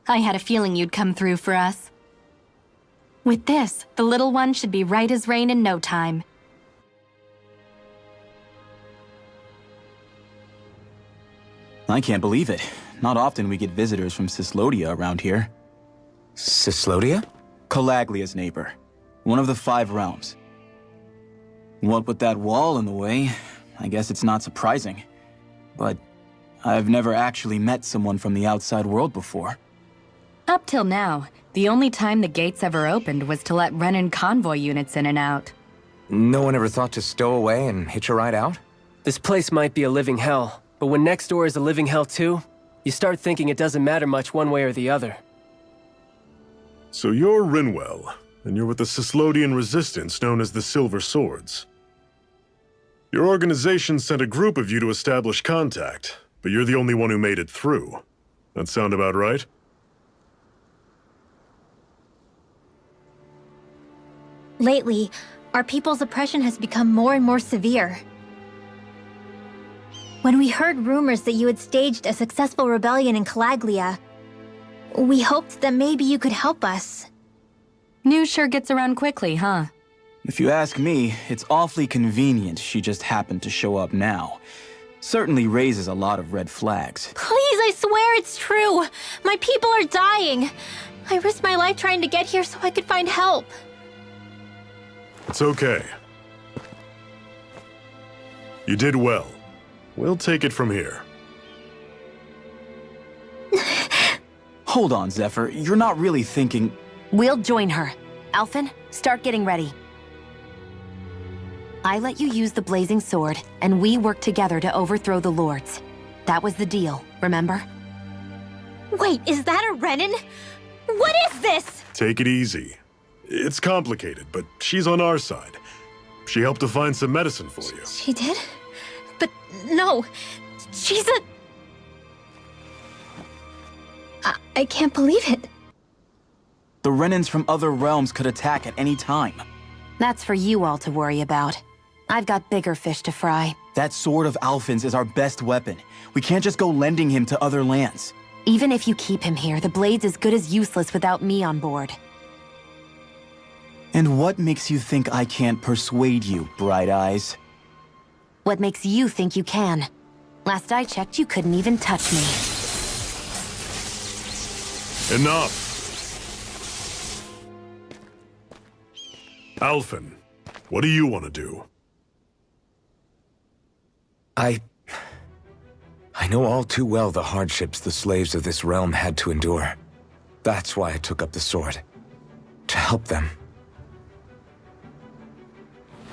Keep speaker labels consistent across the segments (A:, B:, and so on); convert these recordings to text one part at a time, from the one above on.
A: I had a feeling you'd come through for us. With this, the little one should be right as rain in no time.
B: I can't believe it. Not often we get visitors from Cislodia around here.
C: Cislodia?
B: Calaglia's neighbor. One of the 5 realms. What with that wall in the way, I guess it's not surprising. But I've never actually met someone from the outside world before.
A: Up till now, the only time the gates ever opened was to let Renan convoy units in and out.
C: No one ever thought to stow away and hitch a ride out?
D: This place might be a living hell, but when next door is a living hell too, you start thinking it doesn't matter much one way or the other.
E: So you're Rinwell, and you're with the Cislodian resistance known as the Silver Swords. Your organization sent a group of you to establish contact, but you're the only one who made it through. That sound about right?
F: Lately, our people's oppression has become more and more severe. When we heard rumors that you had staged a successful rebellion in Calaglia, we hoped that maybe you could help us.
A: News sure gets around quickly, huh?
B: If you ask me, it's awfully convenient she just happened to show up now. Certainly raises a lot of red flags.
F: Please, I swear it's true! My people are dying! I risked my life trying to get here so I could find help.
E: It's okay. You did well. We'll take it from here.
B: Hold on, Zephyr. You're not really thinking...
G: We'll join her. Alphen, start getting ready. I let you use the blazing sword, and we worked together to overthrow the lords. That was the deal, remember?
F: Wait, is that a Renan? What is this?
E: Take it easy. It's complicated, but she's on our side. She helped to find some medicine for you.
F: She did? But no, she's a... I can't believe it.
B: The Renans from other realms could attack at any time.
G: That's for you all to worry about. I've got bigger fish to fry.
B: That sword of Alphen's is our best weapon. We can't just go lending him to other lands.
G: Even if you keep him here, the blade's as good as useless without me on board.
B: And what makes you think I can't persuade you, Bright Eyes?
G: What makes you think you can? Last I checked, you couldn't even touch me.
E: Enough! Alphen, what do you want to do?
C: I know all too well the hardships the slaves of this realm had to endure. That's why I took up the sword. To help them.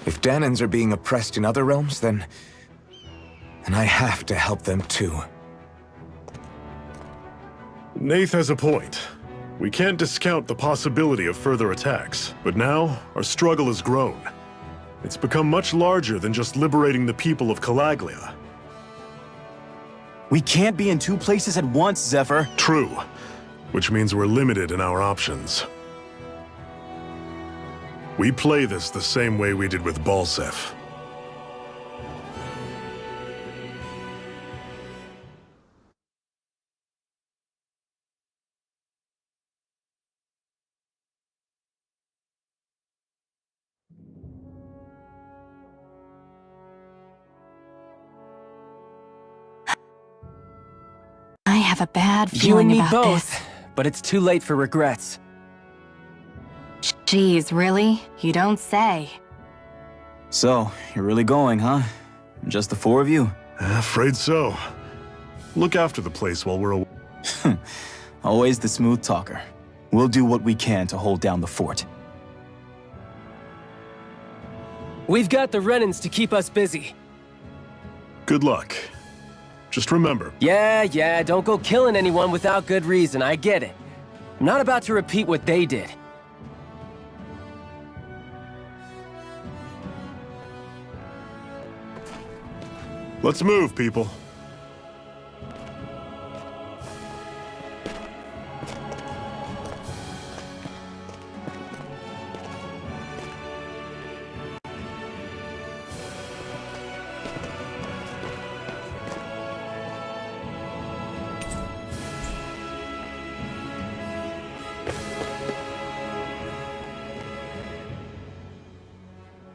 C: If Danans are being oppressed in other realms, then I have to help them too.
E: Nath has a point. We can't discount the possibility of further attacks, but now our struggle has grown. It's become much larger than just liberating the people of Calaglia.
B: We can't be in 2 places at once, Zephyr.
E: True, which means we're limited in our options. We play this the same way we did with Balsef.
A: I have a bad
D: You and
A: feeling
D: me
A: about
D: both,
A: this.
D: but it's too late for regrets.
A: Geez, really? You don't say.
B: So, you're really going, huh? Just the 4 of you?
E: Afraid so. Look after the place while we're away.
B: Always the smooth talker. We'll do what we can to hold down the fort.
D: We've got the Renans to keep us busy.
E: Good luck. Just remember,
D: Yeah, don't go killing anyone without good reason, I get it. I'm not about to repeat what they did.
E: let's move, people.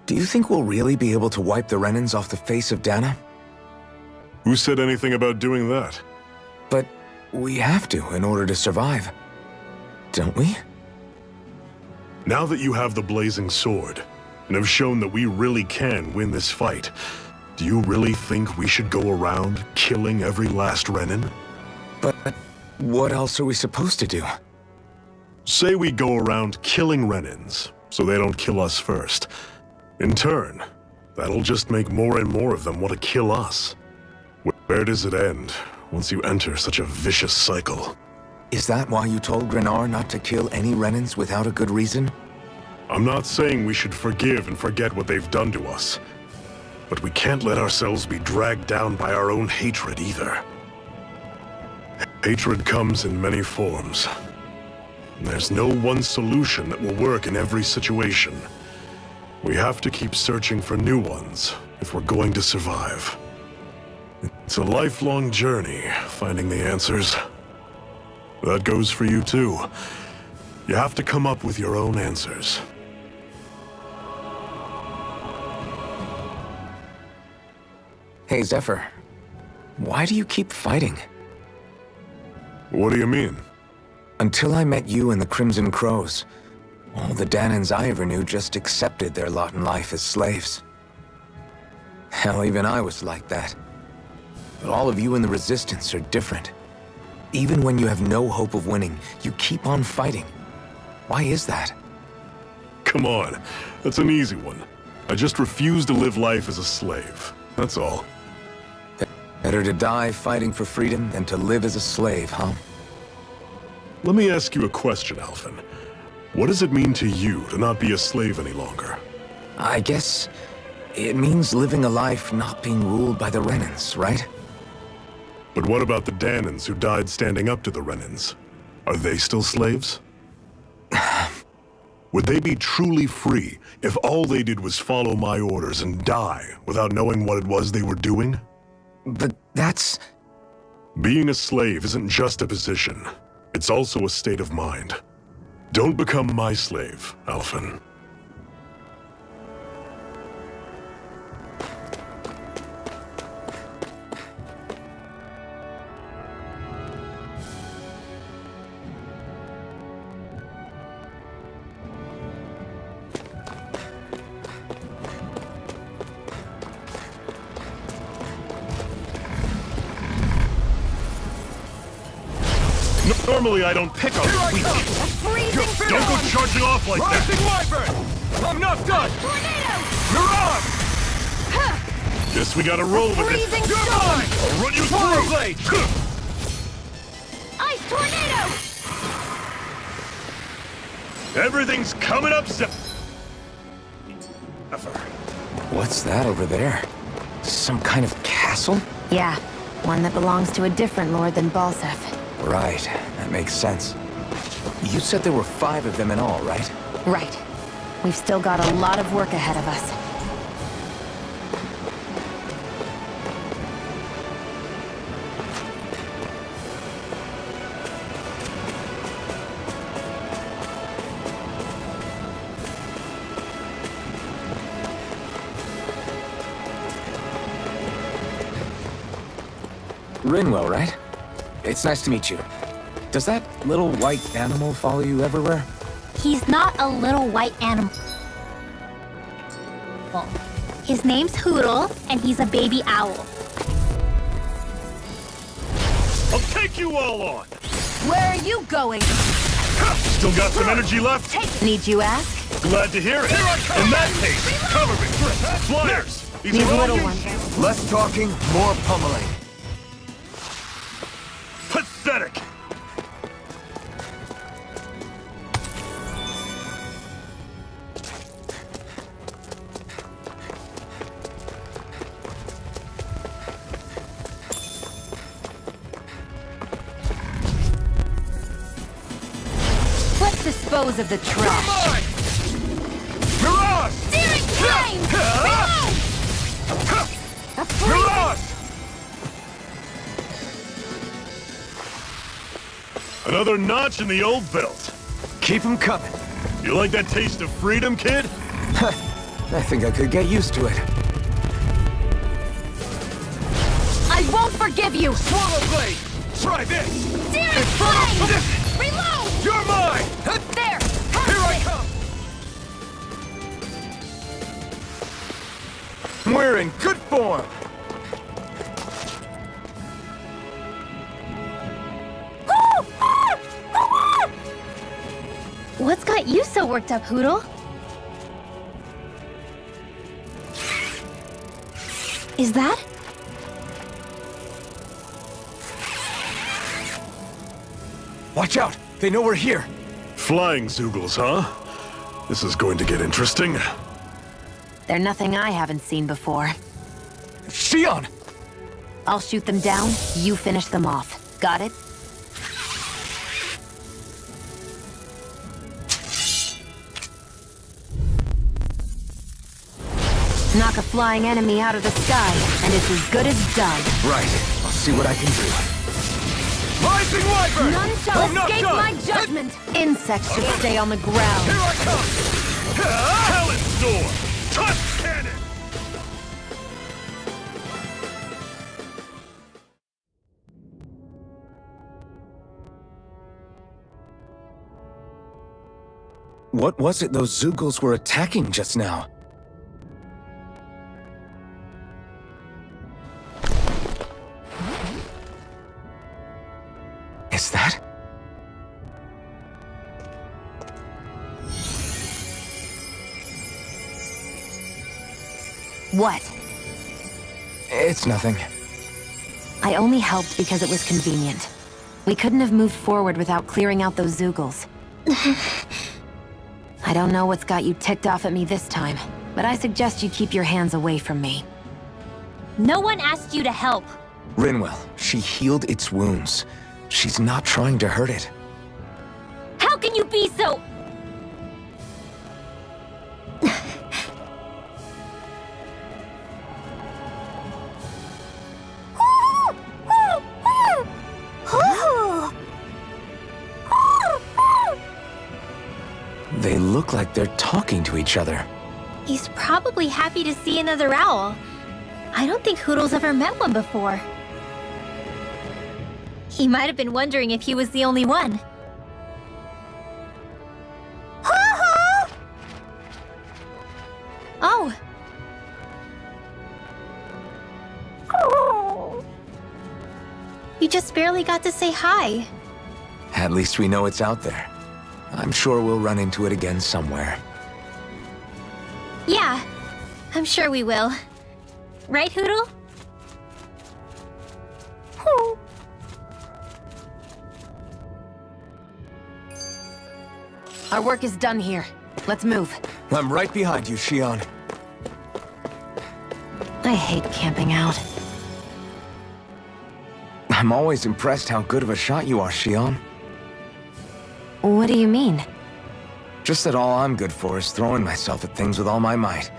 C: Do you think we'll really be able to wipe the Renans off the face of Dana?
E: Who said anything about doing that?
C: But we have to in order to survive. Don't we?
E: Now that you have the blazing sword, and have shown that we really can win this fight, do you really think we should go around killing every last Renan?
C: But what else are we supposed to do?
E: Say we go around killing Renans, so they don't kill us first. In turn, that'll just make more and more of them want to kill us. Where does it end, once you enter such a vicious cycle?
C: Is that why you told Grenar not to kill any Renans without a good reason?
E: I'm not saying we should forgive and forget what they've done to us, but we can't let ourselves be dragged down by our own hatred either. Hatred comes in many forms. And there's no one solution that will work in every situation. We have to keep searching for new ones if we're going to survive. It's a lifelong journey, finding the answers. That goes for you too. You have to come up with your own answers.
C: Hey, Zephyr. Why do you keep fighting?
E: What do you mean?
C: Until I met you and the Crimson Crows, all the Danans I ever knew just accepted their lot in life as slaves. Hell, even I was like that. But all of you in the Resistance are different. Even when you have no hope of winning, you keep on fighting. Why is that?
E: Come on, that's an easy one. I just refuse to live life as a slave, that's all.
C: Better to die fighting for freedom than to live as a slave, huh?
E: Let me ask you a question, Alphen. What does it mean to you to not be a slave any longer?
C: I guess it means living a life not being ruled by the Renans, right?
E: But what about the Danans who died standing up to the Renans? Are they still slaves? Would they be truly free if all they did was follow my orders and die without knowing what it was they were doing?
C: But that's...
E: Being a slave isn't just a position. It's also a state of mind. Don't become my slave, Alphen. Normally I don't pick on weak people. Don't go charging off like that!
D: Wyvern! I'm not done! You're on!
E: Guess we gotta roll with it.
D: You're mine!
E: I'll run you
D: Fire
E: through!
D: blade!
F: Ice tornado!
E: Everything's coming up, Zephyr.
C: What's that over there? Some kind of castle?
G: Yeah, one that belongs to a different lord than Balseth.
C: Right, that makes sense. You said there were 5 of them in all, right?
G: Right. We've still got a lot of work ahead of us.
C: Rinwell, right? It's nice to meet you. Does that little white animal follow you everywhere?
F: He's not a little white animal. His name's Hoodle, and he's a baby owl.
E: I'll take you all on!
G: Where are you going?
E: Still got some energy left?
G: Need you ask?
E: Glad to hear it. In that case, cover me! Flyers! These
G: These
E: are all
G: little
E: you-
G: ones.
C: Less talking, more pummeling.
E: Pathetic!
G: Let's dispose of the trash.
E: Mirage!
F: Steering flame!
E: Mirage! Another notch in the old belt.
C: Keep them coming.
E: You like that taste of freedom, kid?
C: I think I could get used to it.
G: I won't forgive you!
C: Swallow blade! Try this!
G: Searing blade! Reload!
C: You're mine!
G: There!
C: Here I come! We're in good form!
F: What's got you so worked up, Hootle? Is that?
C: Watch out! They know we're here!
E: Flying Zoogles, huh? This is going to get interesting.
G: They're nothing I haven't seen before.
C: Shion!
G: I'll shoot them down, you finish them off. Got it? Knock a flying enemy out of the sky, and it's as good as done.
C: Right. I'll see what I can do. Rising Wyvern!
G: None shall
C: I'm not
G: escape
C: done.
G: my judgment! Insects should stay on the ground.
C: Here I come!
E: Talon's Door! Tusk Cannon!
C: What was it those Zoogles were attacking just now? Is that?
G: What?
C: It's nothing.
G: I only helped because it was convenient. We couldn't have moved forward without clearing out those Zoogles. I don't know what's got you ticked off at me this time, but I suggest you keep your hands away from me.
F: No one asked you to help.
C: Rinwell, she healed its wounds. She's not trying to hurt it.
F: How can you be so...
C: They look like they're talking to each other.
F: He's probably happy to see another owl. I don't think Hootle's ever met one before. He might have been wondering if he was the only one. Oh. You just barely got to say hi.
C: At least we know it's out there. I'm sure we'll run into it again somewhere.
F: Yeah, I'm sure we will. Right, Hootle?
G: Our work is done here. Let's move.
C: I'm right behind you, Shion.
G: I hate camping out.
C: I'm always impressed how good of a shot you are, Shion.
G: What do you mean?
C: Just that all I'm good for is throwing myself at things with all my might.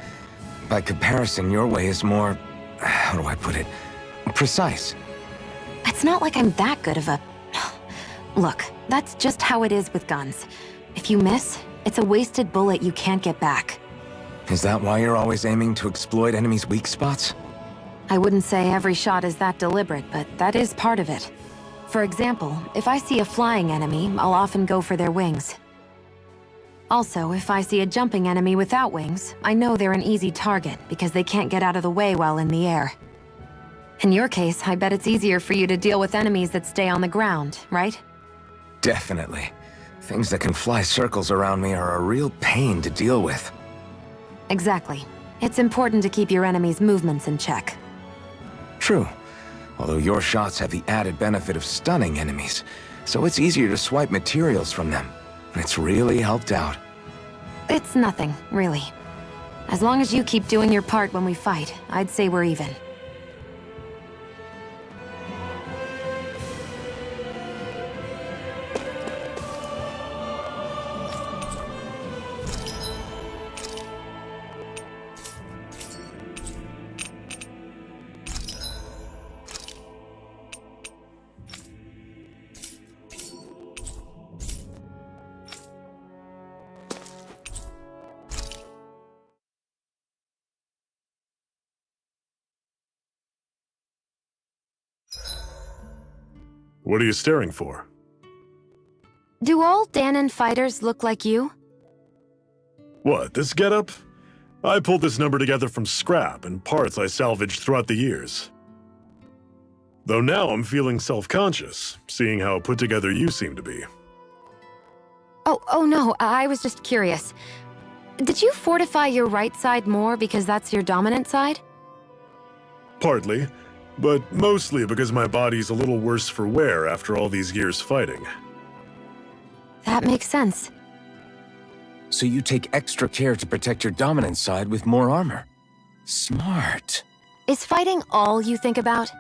C: By comparison, your way is more... how do I put it? Precise.
G: It's not like I'm that good of a... Look, that's just how it is with guns. If you miss, it's a wasted bullet you can't get back.
C: Is that why you're always aiming to exploit enemies' weak spots?
G: I wouldn't say every shot is that deliberate, but that is part of it. For example, if I see a flying enemy, I'll often go for their wings. Also, if I see a jumping enemy without wings, I know they're an easy target because they can't get out of the way while in the air. In your case, I bet it's easier for you to deal with enemies that stay on the ground, right?
C: Definitely. Things that can fly circles around me are a real pain to deal with.
G: Exactly. It's important to keep your enemy's movements in check.
C: True. Although your shots have the added benefit of stunning enemies, so it's easier to swipe materials from them. It's really helped out.
G: It's nothing, really. As long as you keep doing your part when we fight, I'd say we're even.
E: What are you staring for?
G: Do all Danon fighters look like you?
E: What, this getup? I pulled this number together from scrap and parts I salvaged throughout the years. Though now I'm feeling self-conscious, seeing how put together you seem to be.
G: Oh no, I was just curious. Did you fortify your right side more because that's your dominant side?
E: Partly, but mostly because my body's a little worse for wear after all these years fighting.
G: That makes sense.
C: So you take extra care to protect your dominant side with more armor. Smart.
G: Is fighting all you think about?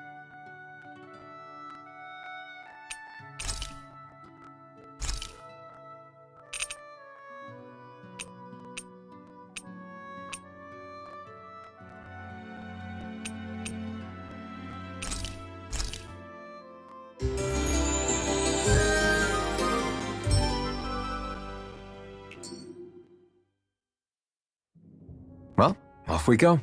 C: Well, off we go.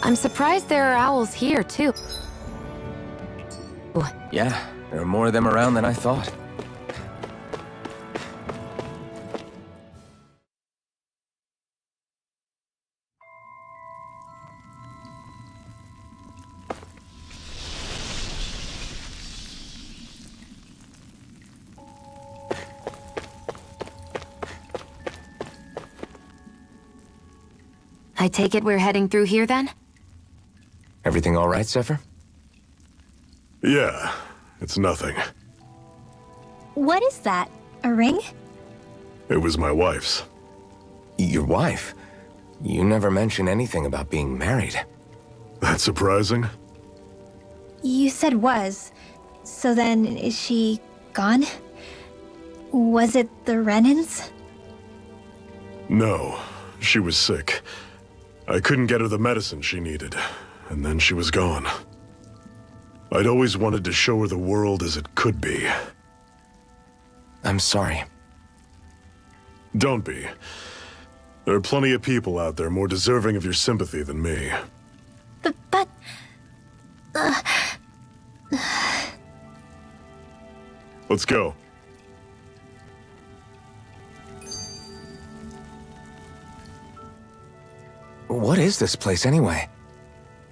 G: I'm surprised there are owls here, too.
C: Yeah, there are more of them around than I thought.
G: I take it we're heading through here, then?
C: Everything all right, Zephyr?
E: Yeah, it's nothing.
F: What is that? A ring?
E: It was my wife's.
C: Your wife? You never mention anything about being married.
E: That's surprising?
F: You said was. So then, is she gone? Was it the Renans?
E: No, she was sick. I couldn't get her the medicine she needed, and then she was gone. I'd always wanted to show her the world as it could be.
C: I'm sorry.
E: Don't be. There are plenty of people out there more deserving of your sympathy than me.
F: But...
E: Let's go.
C: What is this place anyway?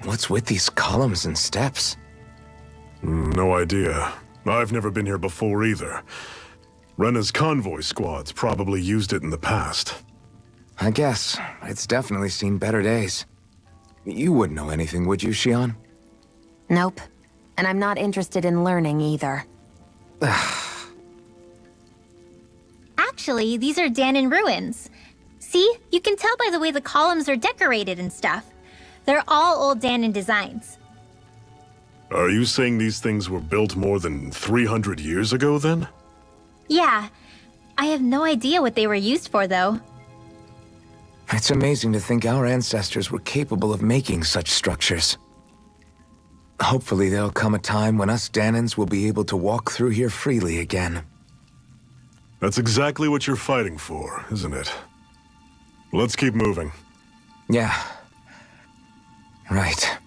C: What's with these columns and steps?
E: No idea. I've never been here before either. Rena's convoy squads probably used it in the past.
C: I guess. It's definitely seen better days. You wouldn't know anything, would you, Xion?
G: Nope. And I'm not interested in learning either.
F: Actually, these are Danon ruins. See? You can tell by the way the columns are decorated and stuff. They're all old Danon designs.
E: Are you saying these things were built more than 300 years ago, then?
F: Yeah. I have no idea what they were used for, though.
C: It's amazing to think our ancestors were capable of making such structures. Hopefully there'll come a time when us Danons will be able to walk through here freely again.
E: That's exactly what you're fighting for, isn't it? Let's keep moving.
C: Yeah. Right.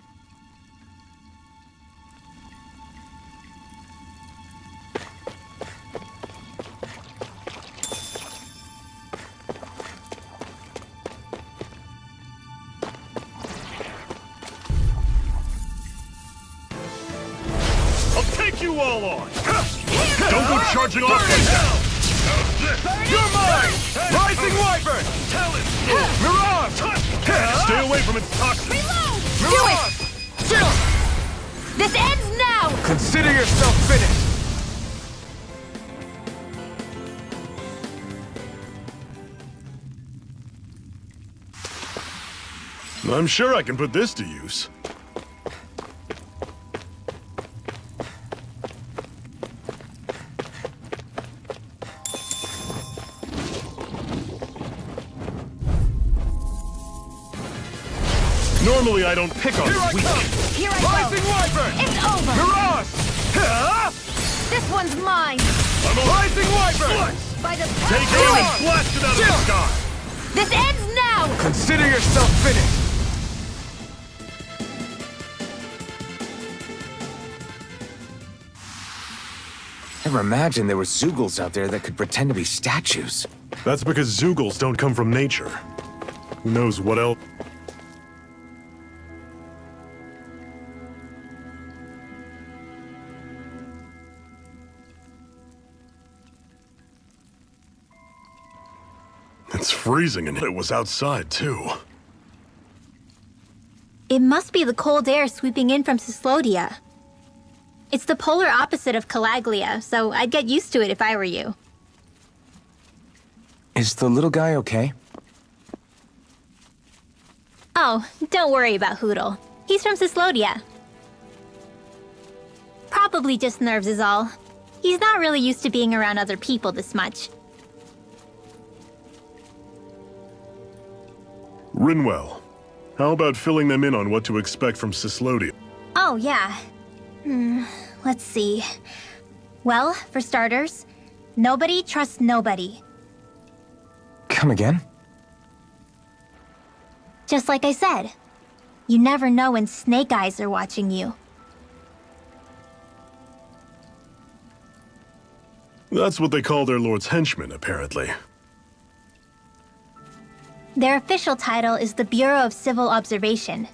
E: I'll take you all on! Don't go charging off me now! You're mine! Rising Wyvern! Mirage! Stay away from its toxin!
F: Reload!
C: Mirage!
F: This ends now!
C: Consider yourself finished!
E: I'm sure I can put this to use. Normally I don't pick on the weak.
F: Here I go.
E: Wyvern!
F: It's over.
E: Mirage!
F: This one's mine.
E: I'm a Rising Wyvern!
F: By the
E: Take aim and blast it out of the sky!
F: This ends now.
C: Consider yourself finished! Never imagined there were Zeugles out there that could pretend to be statues.
E: That's because Zeugles don't come from nature. Who knows what else? It's freezing and it was outside, too.
F: It must be the cold air sweeping in from Cyslodia. It's the polar opposite of Calaglia, so I'd get used to it if I were you.
C: Is the little guy okay?
F: Oh, don't worry about Hootle. He's from Cyslodia. Probably just nerves is all. He's not really used to being around other people this much.
E: Rinwell, how about filling them in on what to expect from Cyslodia?
F: Oh, yeah. Let's see. Well, for starters, nobody trusts nobody.
C: Come again?
F: Just like I said. You never know when Snake Eyes are watching you.
E: That's what they call their lord's henchmen, apparently.
F: Their official title is the Bureau of Civil Observation.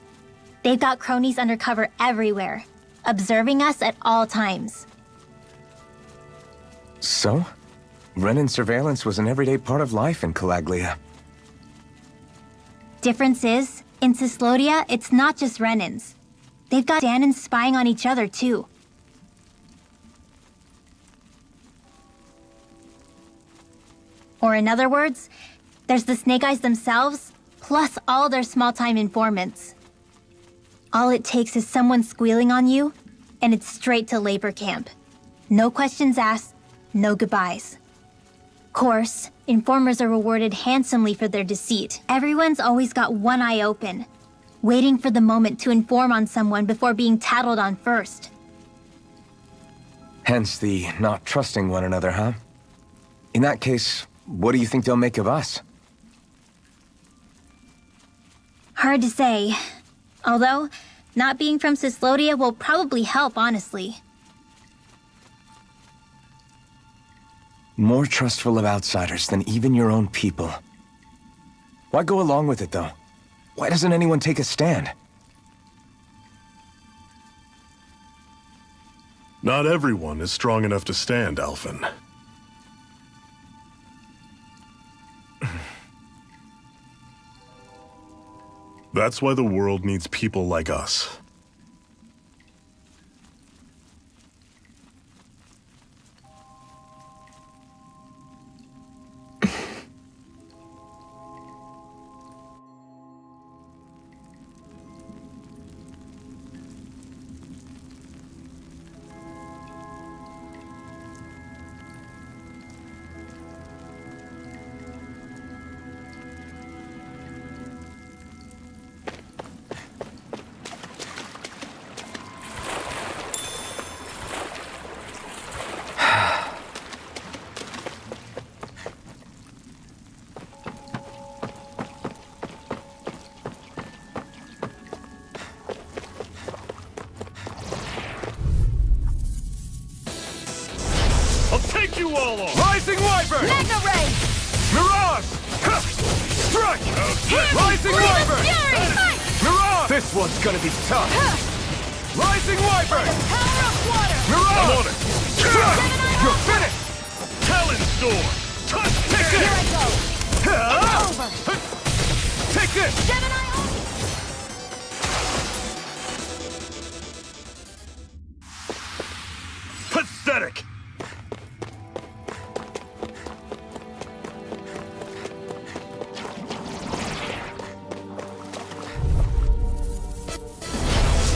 F: They've got cronies undercover everywhere, observing us at all times.
C: So? Renin surveillance was an everyday part of life in Calaglia.
F: Difference is, in Cyslodia, it's not just Renins. They've got Danans spying on each other, too. Or in other words, there's the Snake Eyes themselves, plus all their small-time informants. All it takes is someone squealing on you, and it's straight to labor camp. No questions asked, no goodbyes. Course, informers are rewarded handsomely for their deceit. Everyone's always got one eye open, waiting for the moment to inform on someone before being tattled on first.
C: Hence the not trusting one another, huh? In that case, what do you think they'll make of us?
F: Hard to say. Although, not being from Cyslodia will probably help, honestly.
C: More trustful of outsiders than even your own people. Why go along with it, though? Why doesn't anyone take a stand?
E: Not everyone is strong enough to stand, Alphen. That's why the world needs people like us. I'll take you all on! Rising Wyvern!
F: Mega Ray!
E: Mirage! Ha! Strike! Rising Wyvern! Mirage!
C: This one's gonna be tough.
E: Rising Wyvern!
F: Power of water!
E: Mirage! I'm on it! Strike!
C: You're finished!
E: Talon Storm! Take
F: Here I
E: it!
F: go! It's over!
E: Take this!
F: Gemini
E: Pathetic!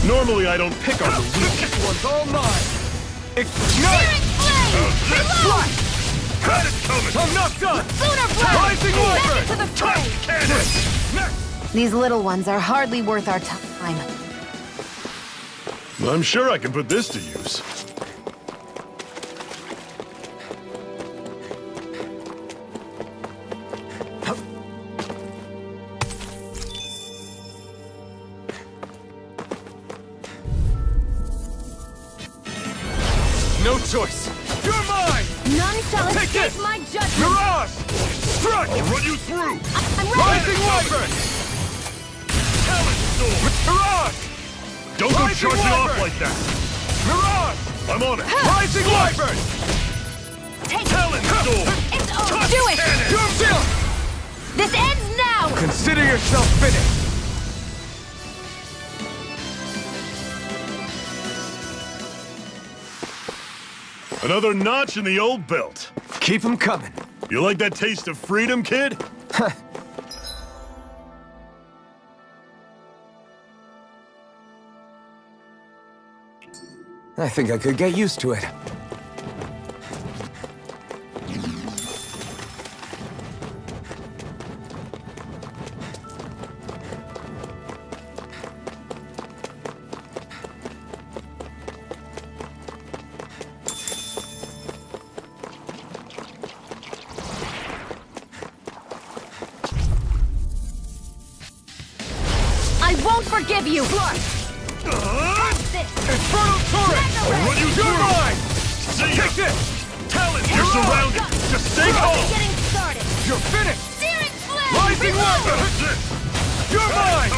E: Normally I don't pick on the weak. This one's all mine! Ignite! Flash! Cut it coming! I'm not done!
F: Lunar Blade!
E: Rising Wyvern!
F: Back into the fray!
E: Cannon! Next!
G: These little ones are hardly worth our time.
E: I'm sure I can put this to use.
H: No choice. You're mine!
F: None shall
H: Take
F: escape
H: this!
F: my judgment!
H: Mirage! Strike!
E: I'll run you through!
F: I'm ready!
H: Rising Wyvern!
E: Talent Storm!
H: Mirage!
E: Don't go
H: Rising
E: charging off
H: Wyvern!
E: like that!
H: Mirage!
E: I'm on it!
H: Rising Wyvern!
F: Take
E: Talent Storm!
F: It's over!
E: Touch
F: Do it!
E: cannon!
H: You're still!
F: This ends now!
H: Consider yourself finished!
E: Another notch in the old belt.
H: Keep them coming.
E: You like that taste of freedom, kid?
C: I think I could get used to it.
F: I won't forgive you!
H: Infernal Torrent!
E: I'll run you
H: You're
E: through!
H: mine!
E: See ya!
H: Take this!
E: Talent! You're surrounded! Just stay calm!
F: Getting started!
H: You're finished!
F: Searing flame!
H: Rising Wyvern!
E: How's this?
H: You're mine!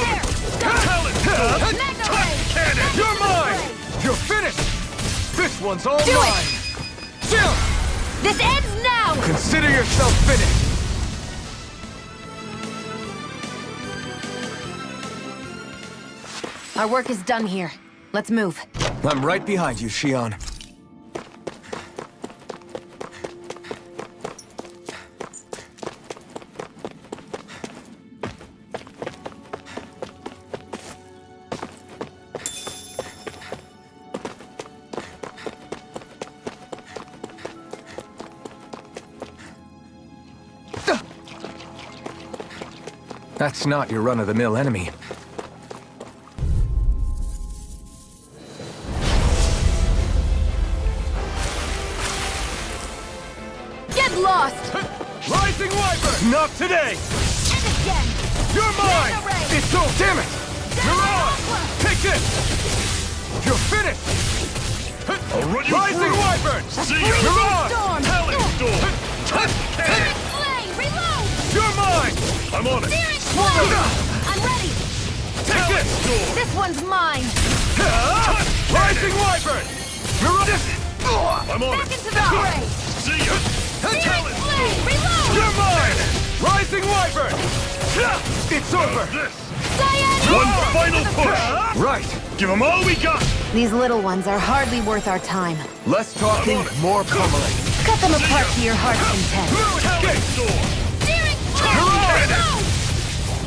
E: Talent Storm!
F: Mega
E: Touch
F: ray!
E: cannon!
H: You're mine! You're finished! This one's all
F: Do it!
H: mine! Chill!
F: This ends now!
H: Consider yourself finished!
G: Our work is done here. Let's move.
C: I'm right behind you, Shion. That's not your run-of-the-mill enemy.
F: Get lost!
H: Rising Wyvern! Not today!
F: And again!
H: You're mine!
F: Mega ray!
H: It's so damn it! Mirage! Take this! You're finished!
E: I'll run you
H: Rising
E: through!
H: Wyvern!
E: See ya!
H: Mirage!
F: Storm!
E: Talent Storm! Touch cannon!
F: Flame! Reload!
H: You're mine!
E: I'm on it!
F: Searing flame! I'm ready!
H: Take this!
E: Storm!
F: This one's mine!
H: Rising Wyvern! Mirage!
E: I'm on
F: Back
E: it!
F: into the fray!
E: See ya!
F: Searing
E: Talent
F: flame!
E: Storm!
F: Reload!
H: You're mine! Rising Wyvern! It's over!
E: How's this?
F: Cyan!
E: One final push!
C: Right.
E: Give them all we got!
G: These little ones are hardly worth our time.
C: Less talking, more pummeling.
G: Cut them apart to your heart's content.
E: Talent Storm!
F: Searing flame!
E: Cannon!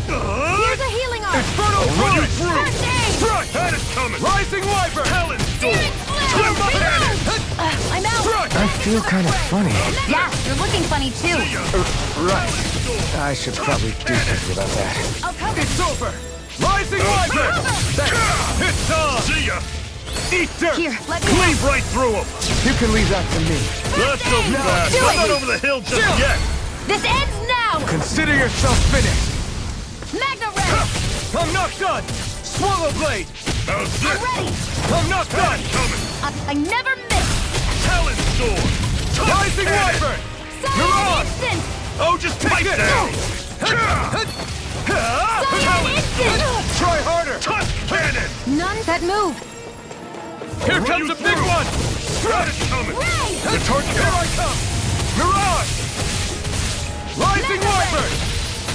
F: Reload! Here's a healing arm!
H: Infernal
E: I'll run you
H: Torrent!
E: through!
F: First aid!
E: Strike! That is coming!
H: Rising Wyvern!
E: Talent Storm!
F: Searing flame!
E: You're my cannon!
F: Reload! I'm out!
H: Strike!
C: I feel kind of funny.
A: Yeah, you're looking funny too.
C: Right. I should probably do something about that.
F: I'll cover
H: It's over! Rising Wyvern! It's on!
E: See ya!
H: Eat dirt!
G: Here, let me
E: Cleave right through them!
C: You can leave that to me.
E: Not so fast!
F: do
E: I'm
F: it.
E: not over the hill just
H: Chill.
E: yet!
F: This ends now!
H: Consider yourself finished!
F: Magna ray!
H: I'm not done! Swallow blade!
E: How's
F: I'm
E: this?
F: ready!
H: I'm not done!
E: Coming!
F: I never miss!
E: Talent Storm! Touch
H: Rising
E: cannon!
H: Wyvern!
F: Cyan
H: Mirage!
F: instant!
E: Oh, just pipe
H: it.
E: down!
F: Cyan instant!
H: Try harder!
E: Touch cannon!
F: None
G: That move!
H: Here
E: Run
H: comes
E: you
H: a big
E: through.
H: one!
E: That is coming!
F: Ray!
E: The target!
H: Here I come! Mirage! Rising
F: Mega ray.
H: Wyvern!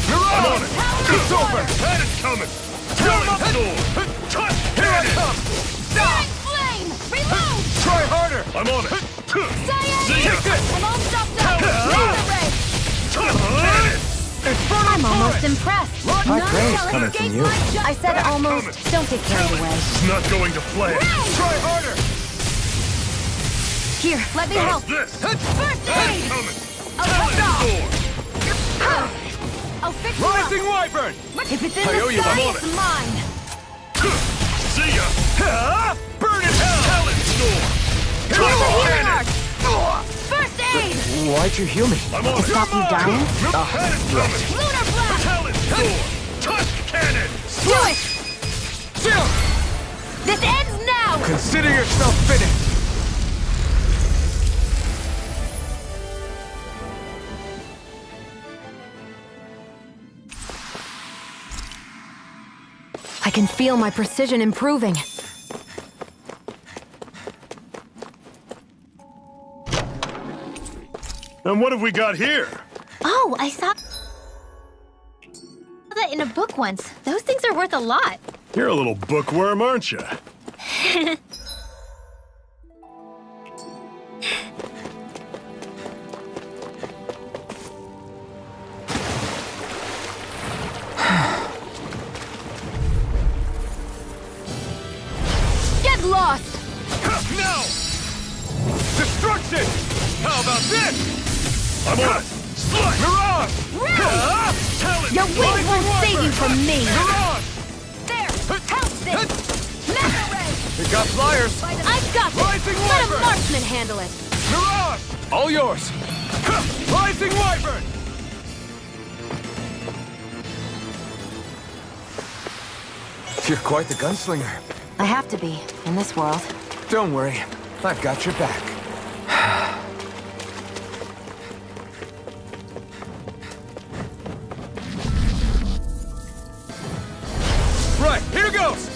E: I'm on
H: Mirage!
E: it!
H: It's over!
E: That is coming! Talent Storm! Touch
H: Here I
E: cannon!
H: come!
F: Searing flame! Reload!
H: Try harder!
E: I'm on it!
F: Cyan
E: See ya!
F: instant! I'm all stopped up! Magna ray!
E: Touch cannon!
H: Infernal
F: I'm almost
H: Torrent!
F: impressed!
C: High
F: None
C: praise
F: shall
C: coming
F: escape
C: from you.
F: my judgment.
G: I said almost. Don't get carried away.
E: It's not going to plan.
H: Try harder!
F: Here, let me help!
E: How's this?
F: First
E: That
F: aid!
E: is coming!
F: I'll
E: Talent
F: cover.
E: Storm!
F: I'll
G: I'll fix you
H: Rising
G: up.
H: Wyvern!
G: If it's in
H: I owe
G: the
H: you
G: sky,
H: one.
G: it's mine.
H: See ya! Burn in hell! Talent Storm!
G: Here's the healing
H: Cannon!
G: arc. First aid.
C: Why'd you heal me?
H: I'm on it!
A: Stop you dying?
H: Cannon coming!
G: Lunar blast.
H: Talent Storm! Tusk Cannon!
G: Do it. This ends now.
C: Consider yourself finished!
G: I can feel my precision improving.
E: And what have we got here?
F: Oh, I saw that in a book once. Those things are worth a lot.
E: You're a little bookworm, aren't you?
G: Get lost.
H: No! Destruction! How about this? I'm on it! Slut! Mirage! Talent!
G: Your wings won't save you from me.
H: Mirage!
G: There. Help this. Mega ray.
H: We got flyers!
G: I've got this.
H: Rising
G: Let a
H: Wyvern!
G: marksman handle it.
H: Mirage! All yours! Rising Wyvern!
C: You're quite the gunslinger.
G: I have to be, in this world.
C: Don't worry, I've got your back.
H: Right, here goes!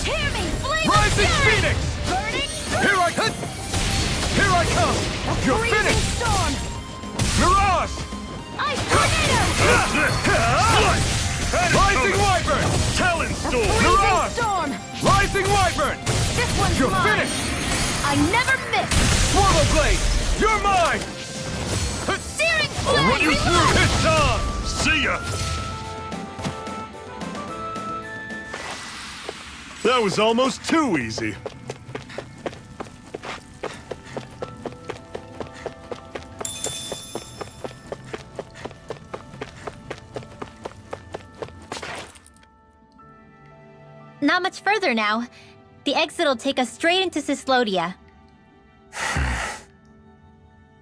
G: Hear me, flame
H: Rising
G: of fury!
H: Phoenix!
G: Burning
H: Here I come! You're
G: freezing
H: finished!
G: storm!
H: Mirage!
G: Ice tornado!
H: Rising Wyvern! Talent Storm!
G: Freezing
H: Mirage!
G: storm!
H: Rising Wyvern!
G: This one's
H: You're
G: mine!
H: finished!
G: I never miss!
H: Swallow Blade! You're mine!
G: Searing
H: I'll run
G: flame!
H: you through! It's on! See ya!
E: That was almost too easy.
F: Not much further now. The exit'll take us straight into Cyslodia.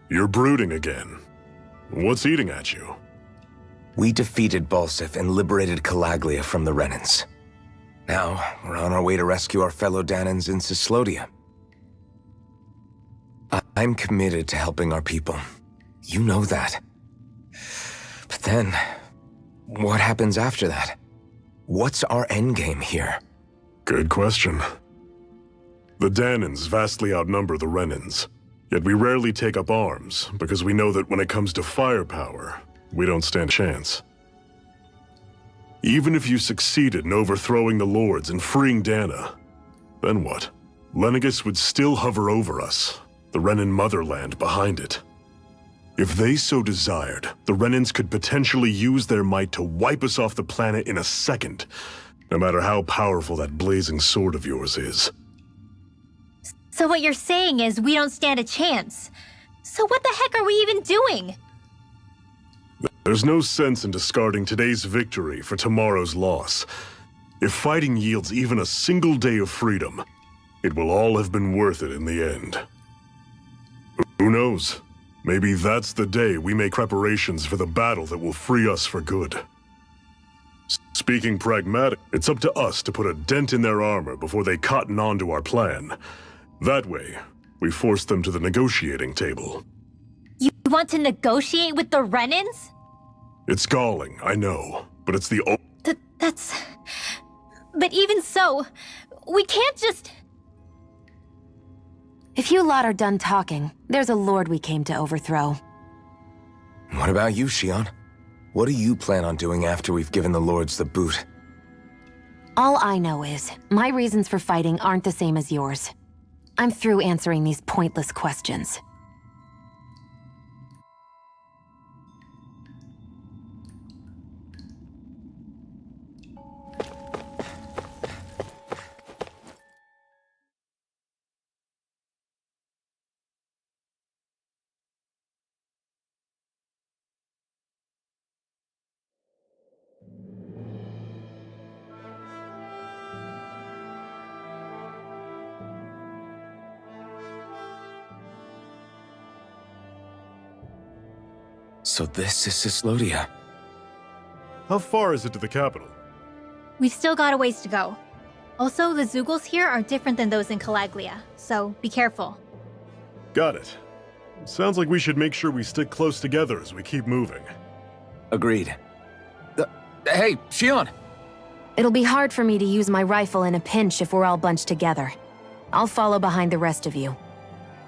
E: You're brooding again. What's eating at you?
C: We defeated Balsif and liberated Calaglia from the Renans. Now, we're on our way to rescue our fellow Danans in Cyslodia. I'm committed to helping our people. You know that. But then, what happens after that? What's our endgame here?
E: Good question. The Danans vastly outnumber the Renans, yet we rarely take up arms because we know that when it comes to firepower, we don't stand a chance. Even if you succeeded in overthrowing the Lords and freeing Dana, then what? Lenegis would still hover over us, the Renan motherland behind it. If they so desired, the Renans could potentially use their might to wipe us off the planet in a second, no matter how powerful that blazing sword of yours is.
F: So what you're saying is we don't stand a chance. So what the heck are we even doing?
E: There's no sense in discarding today's victory for tomorrow's loss. If fighting yields even a single day of freedom, it will all have been worth it in the end. Who knows? Maybe that's the day we make preparations for the battle that will free us for good. Speaking pragmatic, it's up to us to put a dent in their armor before they cotton on to our plan. That way, we force them to the negotiating table.
F: You want to negotiate with the Renans?
E: It's galling, I know, but it's the
F: That's... But even so, we can't just...
G: If you lot are done talking, there's a lord we came to overthrow.
C: What about you, Shion? What do you plan on doing after we've given the Lords the boot?
G: All I know is, my reasons for fighting aren't the same as yours. I'm through answering these pointless questions.
C: So this is Cyslodia.
E: How far is it to the capital?
F: We've still got a ways to go. Also, the Zeugles here are different than those in Calaglia, so be careful.
E: Got it. Sounds like we should make sure we stick close together as we keep moving.
C: Agreed. Hey, Shion!
G: It'll be hard for me to use my rifle in a pinch if we're all bunched together. I'll follow behind the rest of you.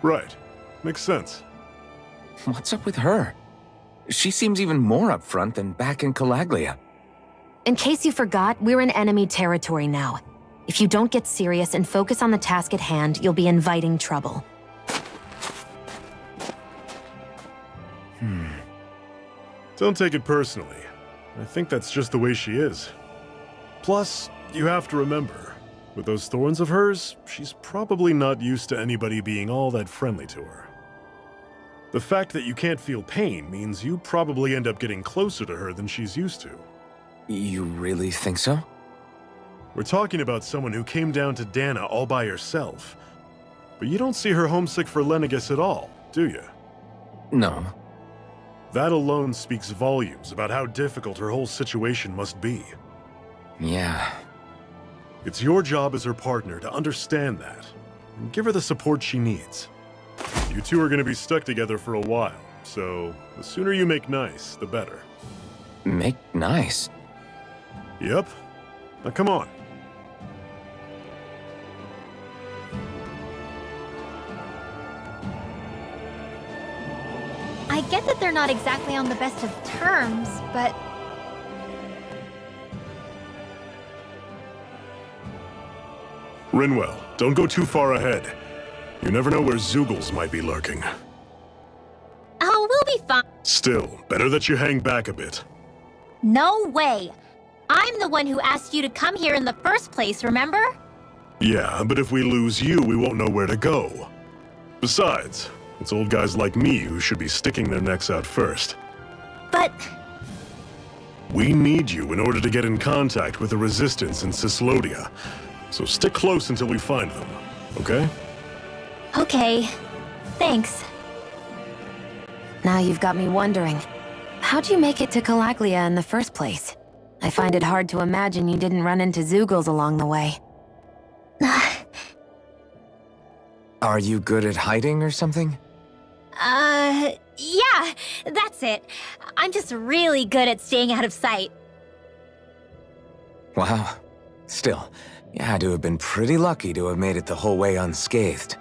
E: Right. Makes sense.
C: What's up with her? She seems even more upfront than back in Calaglia.
G: In case you forgot, we're in enemy territory now. If you don't get serious and focus on the task at hand, you'll be inviting trouble.
E: Don't take it personally. I think that's just the way she is. Plus, you have to remember, with those thorns of hers, she's probably not used to anybody being all that friendly to her. The fact that you can't feel pain means you probably end up getting closer to her than she's used to.
C: You really think so?
E: We're talking about someone who came down to Dana all by herself. But you don't see her homesick for Lenegis at all, do you?
C: No.
E: That alone speaks volumes about how difficult her whole situation must be.
C: Yeah.
E: It's your job as her partner to understand that, and give her the support she needs. You two are going to be stuck together for a while, so the sooner you make nice, the better.
C: Make nice?
E: Yep. Now come on.
F: I get that they're not exactly on the best of terms, but...
E: Rinwell, don't go too far ahead. You never know where Zeugles might be lurking.
F: Oh, we'll be fine.
E: Still, better that you hang back a bit.
F: No way! I'm the one who asked you to come here in the first place, remember?
E: Yeah, but if we lose you, we won't know where to go. Besides, it's old guys like me who should be sticking their necks out first.
F: But...
E: We need you in order to get in contact with the Resistance in Cyslodia. So stick close until we find them, okay?
F: Okay. Thanks.
G: Now you've got me wondering. How'd you make it to Calaglia in the first place? I find it hard to imagine you didn't run into Zeugles along the way.
C: Are you good at hiding or something?
F: Yeah, that's it. I'm just really good at staying out of sight.
C: Wow. Still, you had to have been pretty lucky to have made it the whole way unscathed.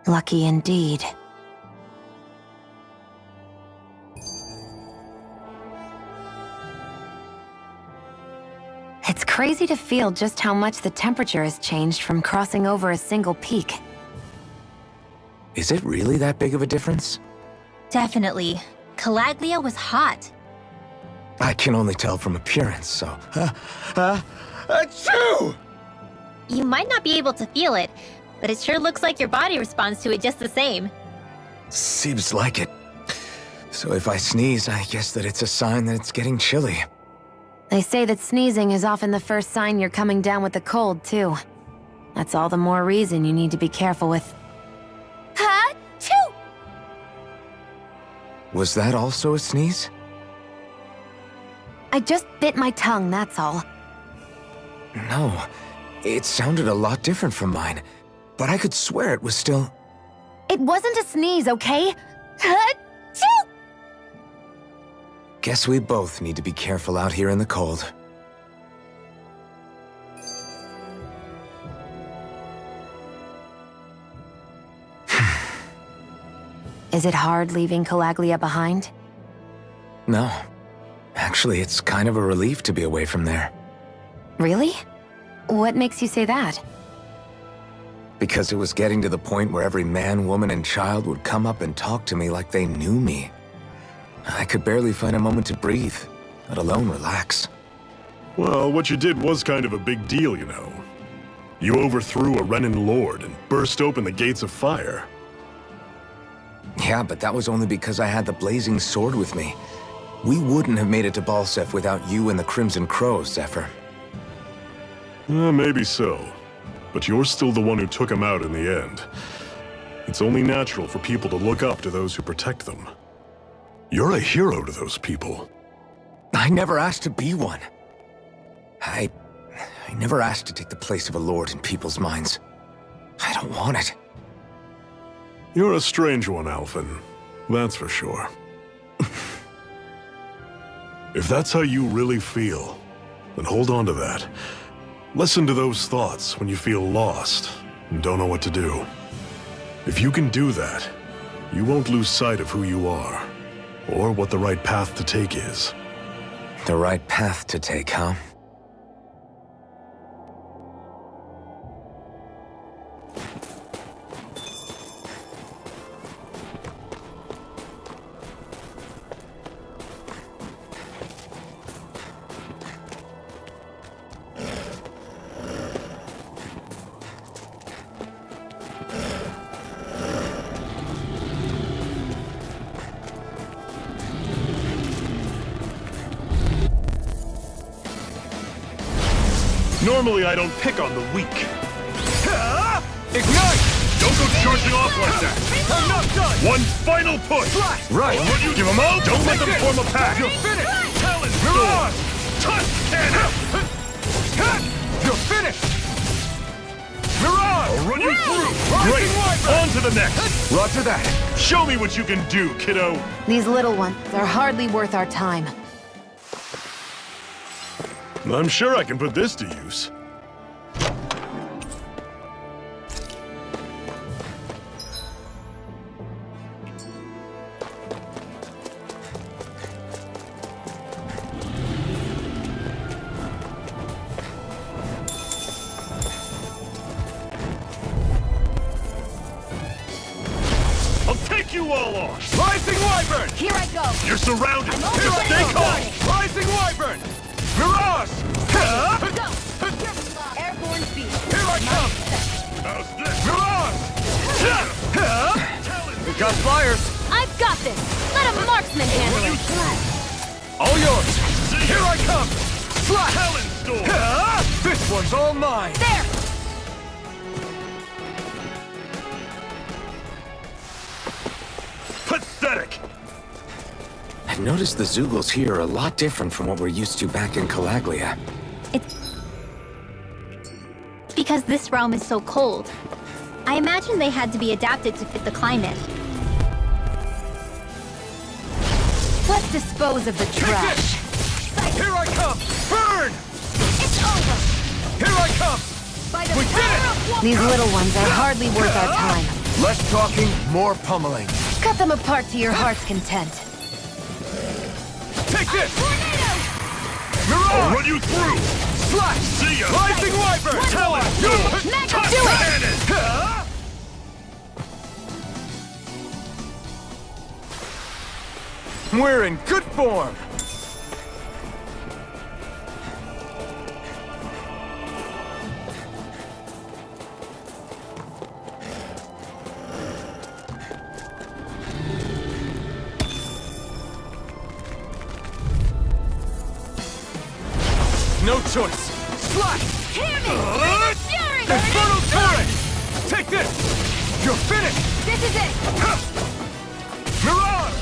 G: Lucky indeed. It's crazy to feel just how much the temperature has changed from crossing over a single peak.
C: Is it really that big of a difference?
F: Definitely. Calaglia was hot.
C: I can only tell from appearance, so... Achoo!
F: You might not be able to feel it, but it sure looks like your body responds to it just the same.
C: Seems like it. So if I sneeze, I guess that it's a sign that it's getting chilly.
G: They say that sneezing is often the first sign you're coming down with the cold, too. That's all the more reason you need to be careful with...
F: Ha-choo!
C: Was that also a sneeze?
G: I just bit my tongue, that's all.
C: No, it sounded a lot different from mine, but I could swear it was still...
G: It wasn't a sneeze, okay? Ha-choo!
C: Guess we both need to be careful out here in the cold.
G: Is it hard leaving Calaglia behind?
C: No. Actually, it's kind of a relief to be away from there.
G: Really? What makes you say that?
C: Because it was getting to the point where every man, woman, and child would come up and talk to me like they knew me. I could barely find a moment to breathe, let alone relax.
E: Well, what you did was kind of a big deal, you know. You overthrew a Renan lord and burst open the gates of fire.
C: Yeah, but that was only because I had the blazing sword with me. We wouldn't have made it to Balsef without you and the Crimson Crows, Zephyr.
E: Maybe so. But you're still the one who took him out in the end. It's only natural for people to look up to those who protect them. You're a hero to those people.
C: I never asked to be one. I never asked to take the place of a lord in people's minds. I don't want it.
E: You're a strange one, Alphen. That's for sure. If that's how you really feel, then hold on to that. Listen to those thoughts when you feel lost and don't know what to do. If you can do that, you won't lose sight of who you are, or what the right path to take is.
C: The right path to take, huh?
E: Normally I don't pick on the weak.
H: Ignite!
E: Don't go charging off like that!
H: I'm not done!
E: One final push!
C: Right.
E: What do you give them all? Don't let them form a pack!
H: You're finished!
E: Talon
H: Mirage!
E: Storm! Touch cannon!
H: You're finished! Mirage!
E: I'll run you through!
H: Rising
E: Great!
H: Wyvern!
E: On to the next!
C: Roger that.
E: Show me what you can do, kiddo!
G: These little ones are hardly worth our time.
E: I'm sure I can put this to use. I'll take you all on!
H: Rising Wyvern!
F: Here I go.
E: You're surrounded!
H: Here I
E: Stay
H: go!
E: calm!
H: Rising Wyvern! Mirage!
F: Airborne speed.
H: Here I come!
E: How's this?
H: Mirage!
E: Talon!
H: We got flyers!
A: I've got this! Let a marksman handle it!
H: All yours! Here I come! Slash!
E: Talon Storm!
H: This one's all mine!
A: There!
E: Pathetic!
C: I've noticed the Zeugles here are a lot different from what we're used to back in Calaglia.
F: It's because this realm is so cold. I imagine they had to be adapted to fit the climate.
G: Let's dispose of the trash.
H: Here I come! Burn!
F: It's over.
H: Here I come!
F: By the
H: We did
F: power
H: it!
F: of one.
G: These little ones are hardly worth our time.
H: Less talking, more pummeling.
G: Cut them apart to your heart's content.
H: Take this!
E: I'll
H: Mirage!
E: run you through!
H: Slash!
E: See ya!
H: Rising Wyvern!
E: Talon Storm!
F: Mega,
E: Touch
F: do it!
E: cannon!
H: We're in good form! No choice! Slash!
F: Hear me! Fury!
H: Infernal Torrent! Take this! You're finished!
F: This is it!
H: Mirage!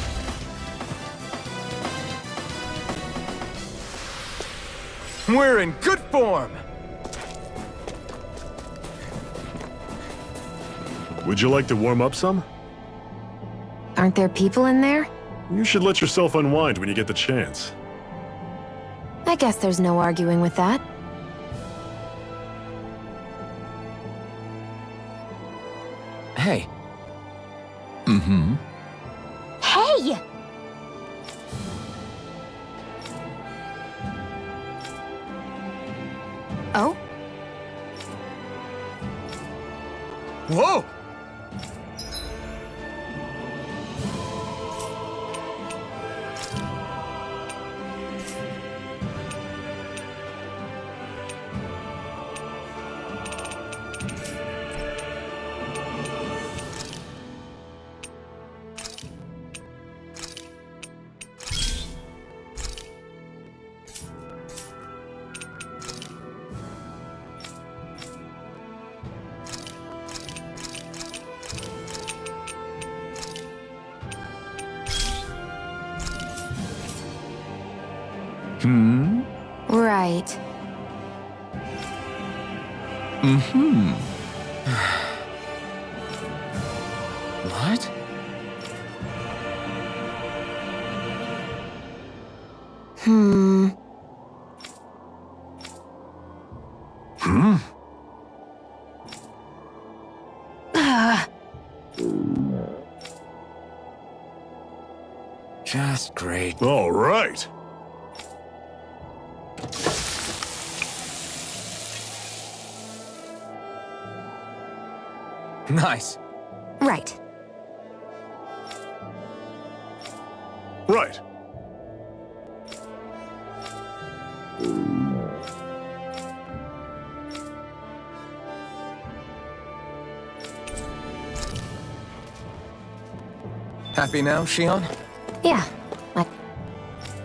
H: We're in good form!
E: Would you like to warm up some?
G: Aren't there people in there?
E: You should let yourself unwind when you get the chance.
G: I guess there's no arguing with that.
C: Hey.
F: Hey!
G: Oh?
H: Whoa!
G: Right.
C: What? Just great.
E: All right.
C: Nice.
G: Right.
E: Right.
C: Happy now, Shion?
G: Yeah.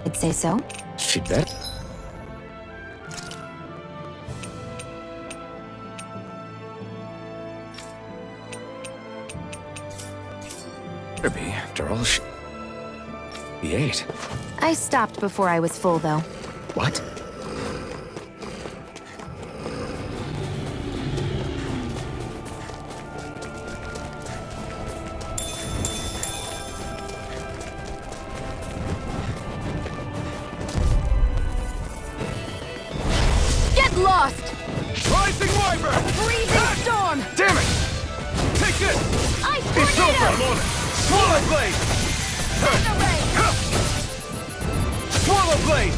G: I'd say so.
C: She bet. Better be, after all, she ate.
G: I stopped before I was full, though.
C: What?
G: Get lost!
H: Rising Wyvern!
G: Freezing storm!
H: Damn it! Take this!
G: Ice
H: It's over! I'm
G: tornado!
H: on it! Swallow Blade!
G: Thunder ray!
H: Swallow Blade!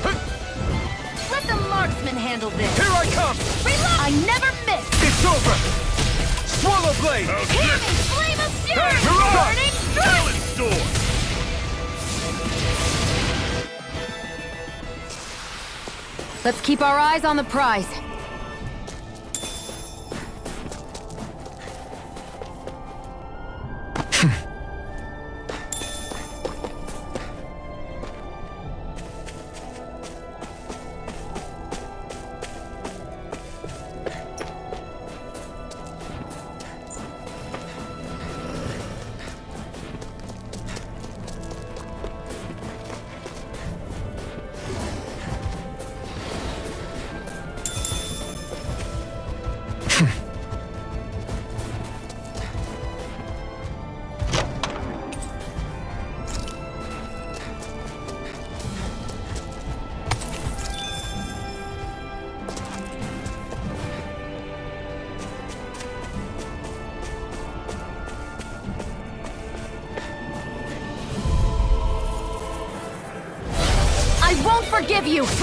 G: Let the marksman handle this.
H: Here I come!
G: Reload! I never miss!
H: It's over! Swallow Blade!
G: Hear me! Flame of fury!
H: You're on!
G: Burning strike!
E: Storm!
G: Let's keep our eyes on the prize. I won't forgive you! Ice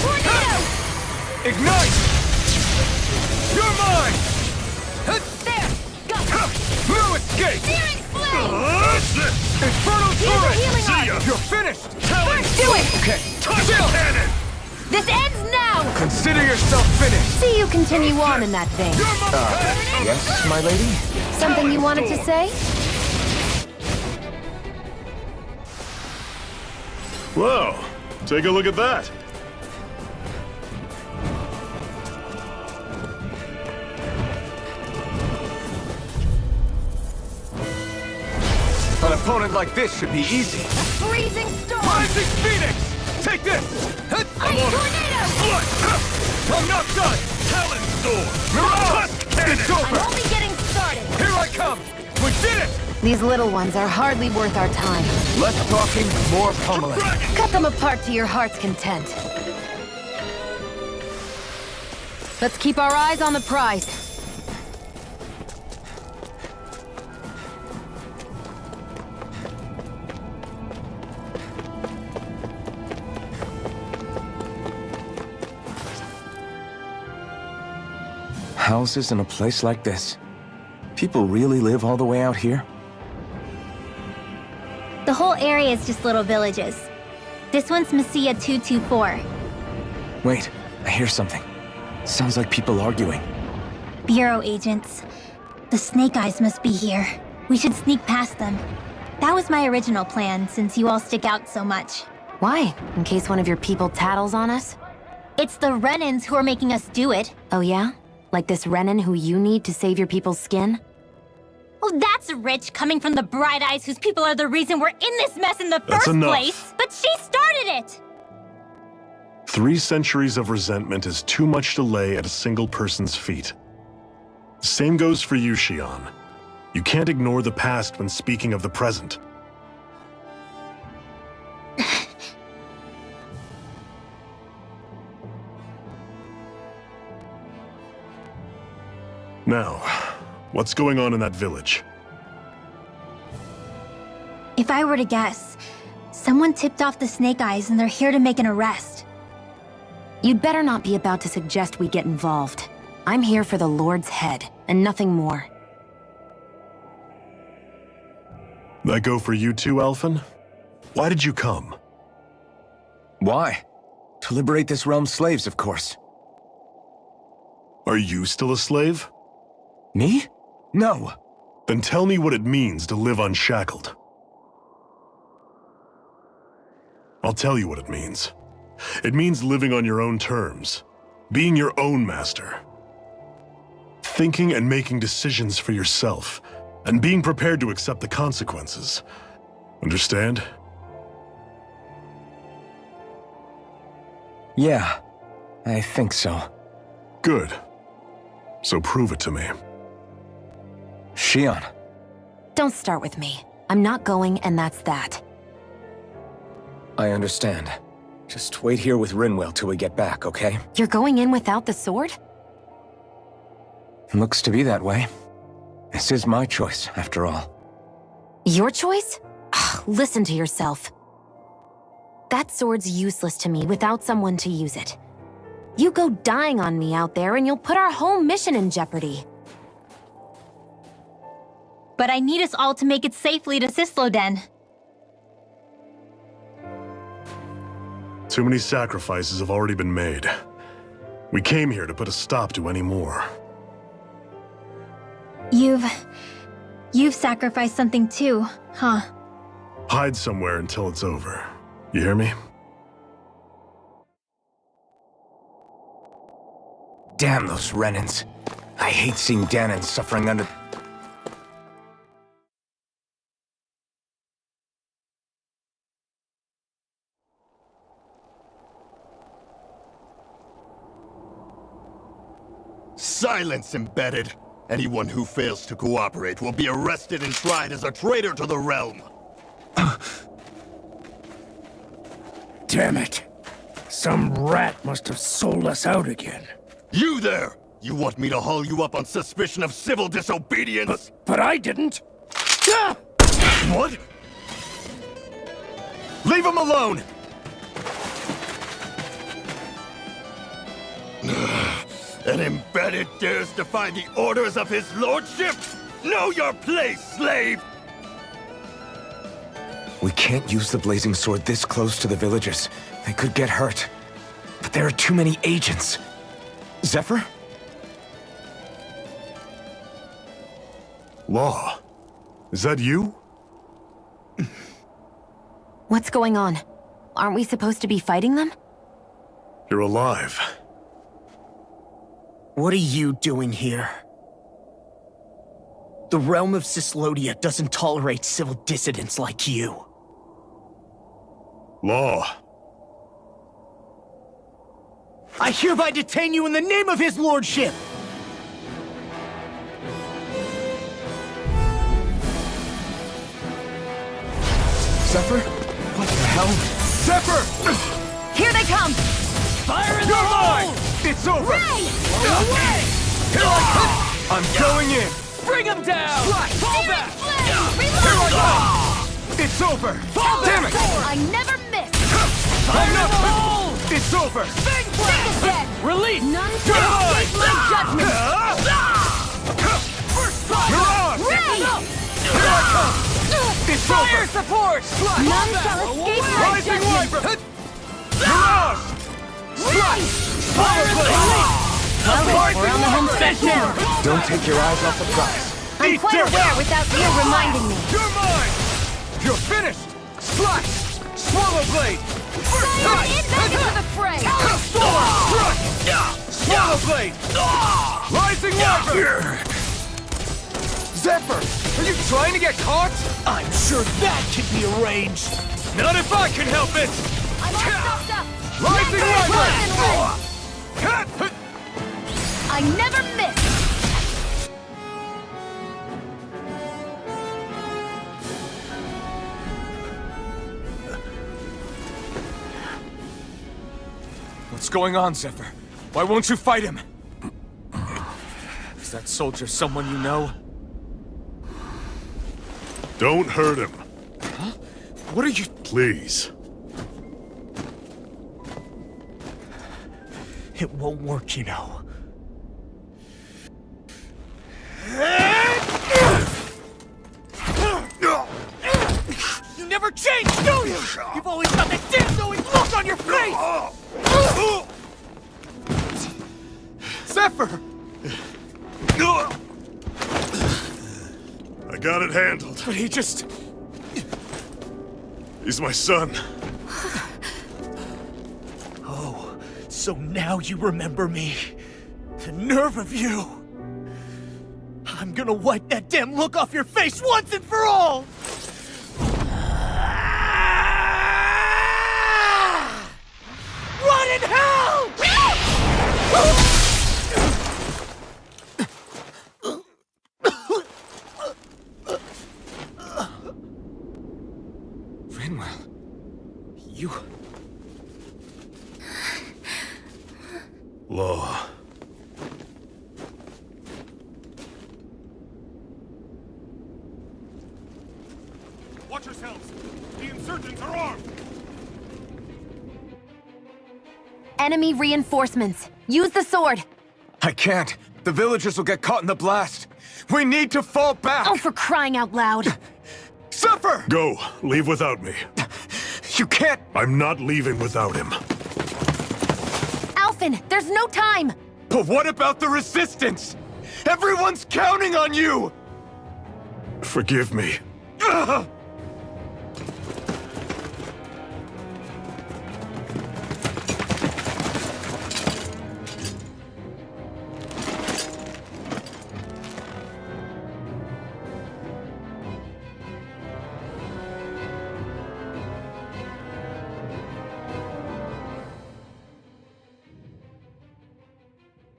G: tornado!
H: Ignite! You're mine!
G: There! Go!
H: Blue escape!
G: Searing flame!
H: Infernal
G: Use the
H: turret!
G: healing
H: See ya!
G: art.
H: You're finished!
G: First, do it!
H: Okay, touchdown! Cannon!
G: This ends now!
H: Consider yourself finished!
G: See you continue on in that vein.
H: You're my
C: Yes, my lady?
G: Something you wanted to say?
E: Whoa, take a look at that.
H: An opponent like this should be easy.
G: Freezing storm!
H: Rising Phoenix! Take this!
G: Ice tornado!
H: I'm not done!
E: Talon Storm!
H: Mirage! It's
G: I'm
H: over!
G: only getting started!
H: Here I come! We did it!
G: These little ones are hardly worth our time.
H: Less talking, more pummeling.
G: Cut them apart to your heart's content. Let's keep our eyes on the prize.
C: Houses in a place like this. People really live all the way out here?
F: The whole area is just little villages. This one's Messiah 224.
C: Wait, I hear something. Sounds like people arguing.
F: Bureau agents. The Snake Eyes must be here. We should sneak past them. That was my original plan, since you all stick out so much.
G: Why? In case one of your people tattles on us?
F: It's the Renans who are making us do it.
G: Oh yeah? Like this Renan who you need to save your people's skin?
F: Oh, that's rich coming from the Bright Eyes whose people are the reason we're in this mess in the
E: That's
F: first
E: enough.
F: place. But she started it!
E: 3 centuries of resentment is too much to lay at a single person's feet. Same goes for you, Xion. You can't ignore the past when speaking of the present. Now, what's going on in that village?
F: If I were to guess, someone tipped off the Snake Eyes and they're here to make an arrest.
G: You'd better not be about to suggest we get involved. I'm here for the Lord's head, and nothing more.
E: That go for you too, Elfin? Why did you come?
C: Why? To liberate this realm's slaves, of course.
E: Are you still a slave?
C: Me? No.
E: Then tell me what it means to live unshackled. I'll tell you what it means. It means living on your own terms, being your own master, thinking and making decisions for yourself, and being prepared to accept the consequences. Understand?
C: Yeah, I think so.
E: Good. So prove it to me.
C: Xion.
G: Don't start with me. I'm not going, and that's that.
C: I understand. Just wait here with Rinwell till we get back, okay?
G: You're going in without the sword?
C: Looks to be that way. This is my choice, after all.
G: Your choice? Listen to yourself. That sword's useless to me without someone to use it. You go dying on me out there and you'll put our whole mission in jeopardy.
F: But I need us all to make it safely to Sisloden.
E: Too many sacrifices have already been made. We came here to put a stop to any more.
F: You've sacrificed something too, huh?
E: Hide somewhere until it's over. You hear me?
C: Damn those Renans. I hate seeing Danon suffering under...
H: Silence, Embedded! Anyone who fails to cooperate will be arrested and tried as a traitor to the realm.
I: Damn it. Some rat must have sold us out again.
H: You there! You want me to haul you up on suspicion of civil disobedience?
I: But I didn't. Ah!
H: What? Leave him alone! An Embedded dares defy the orders of his lordship? Know your place, slave!
C: We can't use the blazing sword this close to the villagers. They could get hurt. But there are too many agents. Zephyr?
E: Law. Is that you?
G: What's going on? Aren't we supposed to be fighting them?
E: You're alive.
I: What are you doing here? The realm of Sislodia doesn't tolerate civil dissidents like you.
E: Law.
I: I hereby detain you in the name of his lordship!
C: Zephyr? What the hell?
E: Zephyr!
G: Here they come!
I: Fire in the
E: You're
I: hole!
E: mine! It's over!
I: Away!
E: Here I come! I'm going in!
I: Bring him down! Fall back!
E: Here I come! It's over! Damn it!
G: I never miss!
I: Fire in the hole!
E: It's over!
G: Big dead!
I: Release!
G: None shall escape my judgment!
E: Mirage!
G: Ray!
E: Here I come! It's
I: Fire
E: over!
I: support!
G: None shall escape my
E: Rising
G: judgment!
E: Wyvern! Mirage!
G: Ray!
E: Fire blade!
G: We're on the home stretch now.
C: Don't take your eyes off the prize.
G: I'm quite aware without you reminding me.
E: You're mine! You're finished! Slice! Swallow blade!
G: Fire into the fray!
E: Swallow blade! Rising Wyvern!
C: Zephyr! Are you trying to get caught?
I: I'm sure that can be arranged.
C: Not if I can help it!
A: I'm all stuffed up.
C: Rising
A: Run! I never miss.
C: What's going on, Zephyr? Why won't you fight him? Is that soldier someone you know?
E: Don't hurt him,
C: Huh? What are you...
E: please.
I: It won't work, you know. You never change, do you? You've always got that damn-knowing look on your face!
C: Zephyr!
E: I got it handled.
C: But he just...
E: He's my son.
I: Oh, so now you remember me. The nerve of you! I'm gonna wipe that damn look off your face once and for all! Run in hell!
C: Rinwell... You...
E: Law.
H: Watch yourselves! The insurgents are armed!
A: Enemy reinforcements. Use the sword.
C: I can't. The villagers will get caught in the blast. We need to fall back!
A: Oh, for crying out loud.
C: Zephyr!
E: Go. Leave without me.
C: You can't...
E: I'm not leaving without him.
A: Alphen, there's no time.
C: But what about the resistance? Everyone's counting on you!
E: Forgive me.
C: Ugh!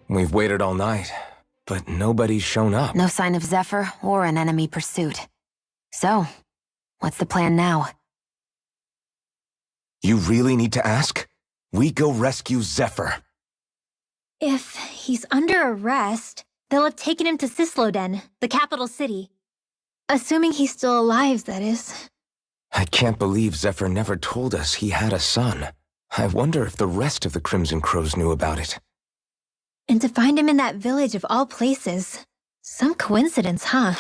C: We've waited all night, but nobody's shown up.
G: No sign of Zephyr or an enemy pursuit. So, what's the plan now?
C: You really need to ask? We go rescue Zephyr.
F: If he's under arrest, they'll have taken him to Cisloden, the capital city. Assuming he's still alive, that is.
C: I can't believe Zephyr never told us he had a son. I wonder if the rest of the Crimson Crows knew about it.
F: And to find him in that village of all places. Some coincidence, huh?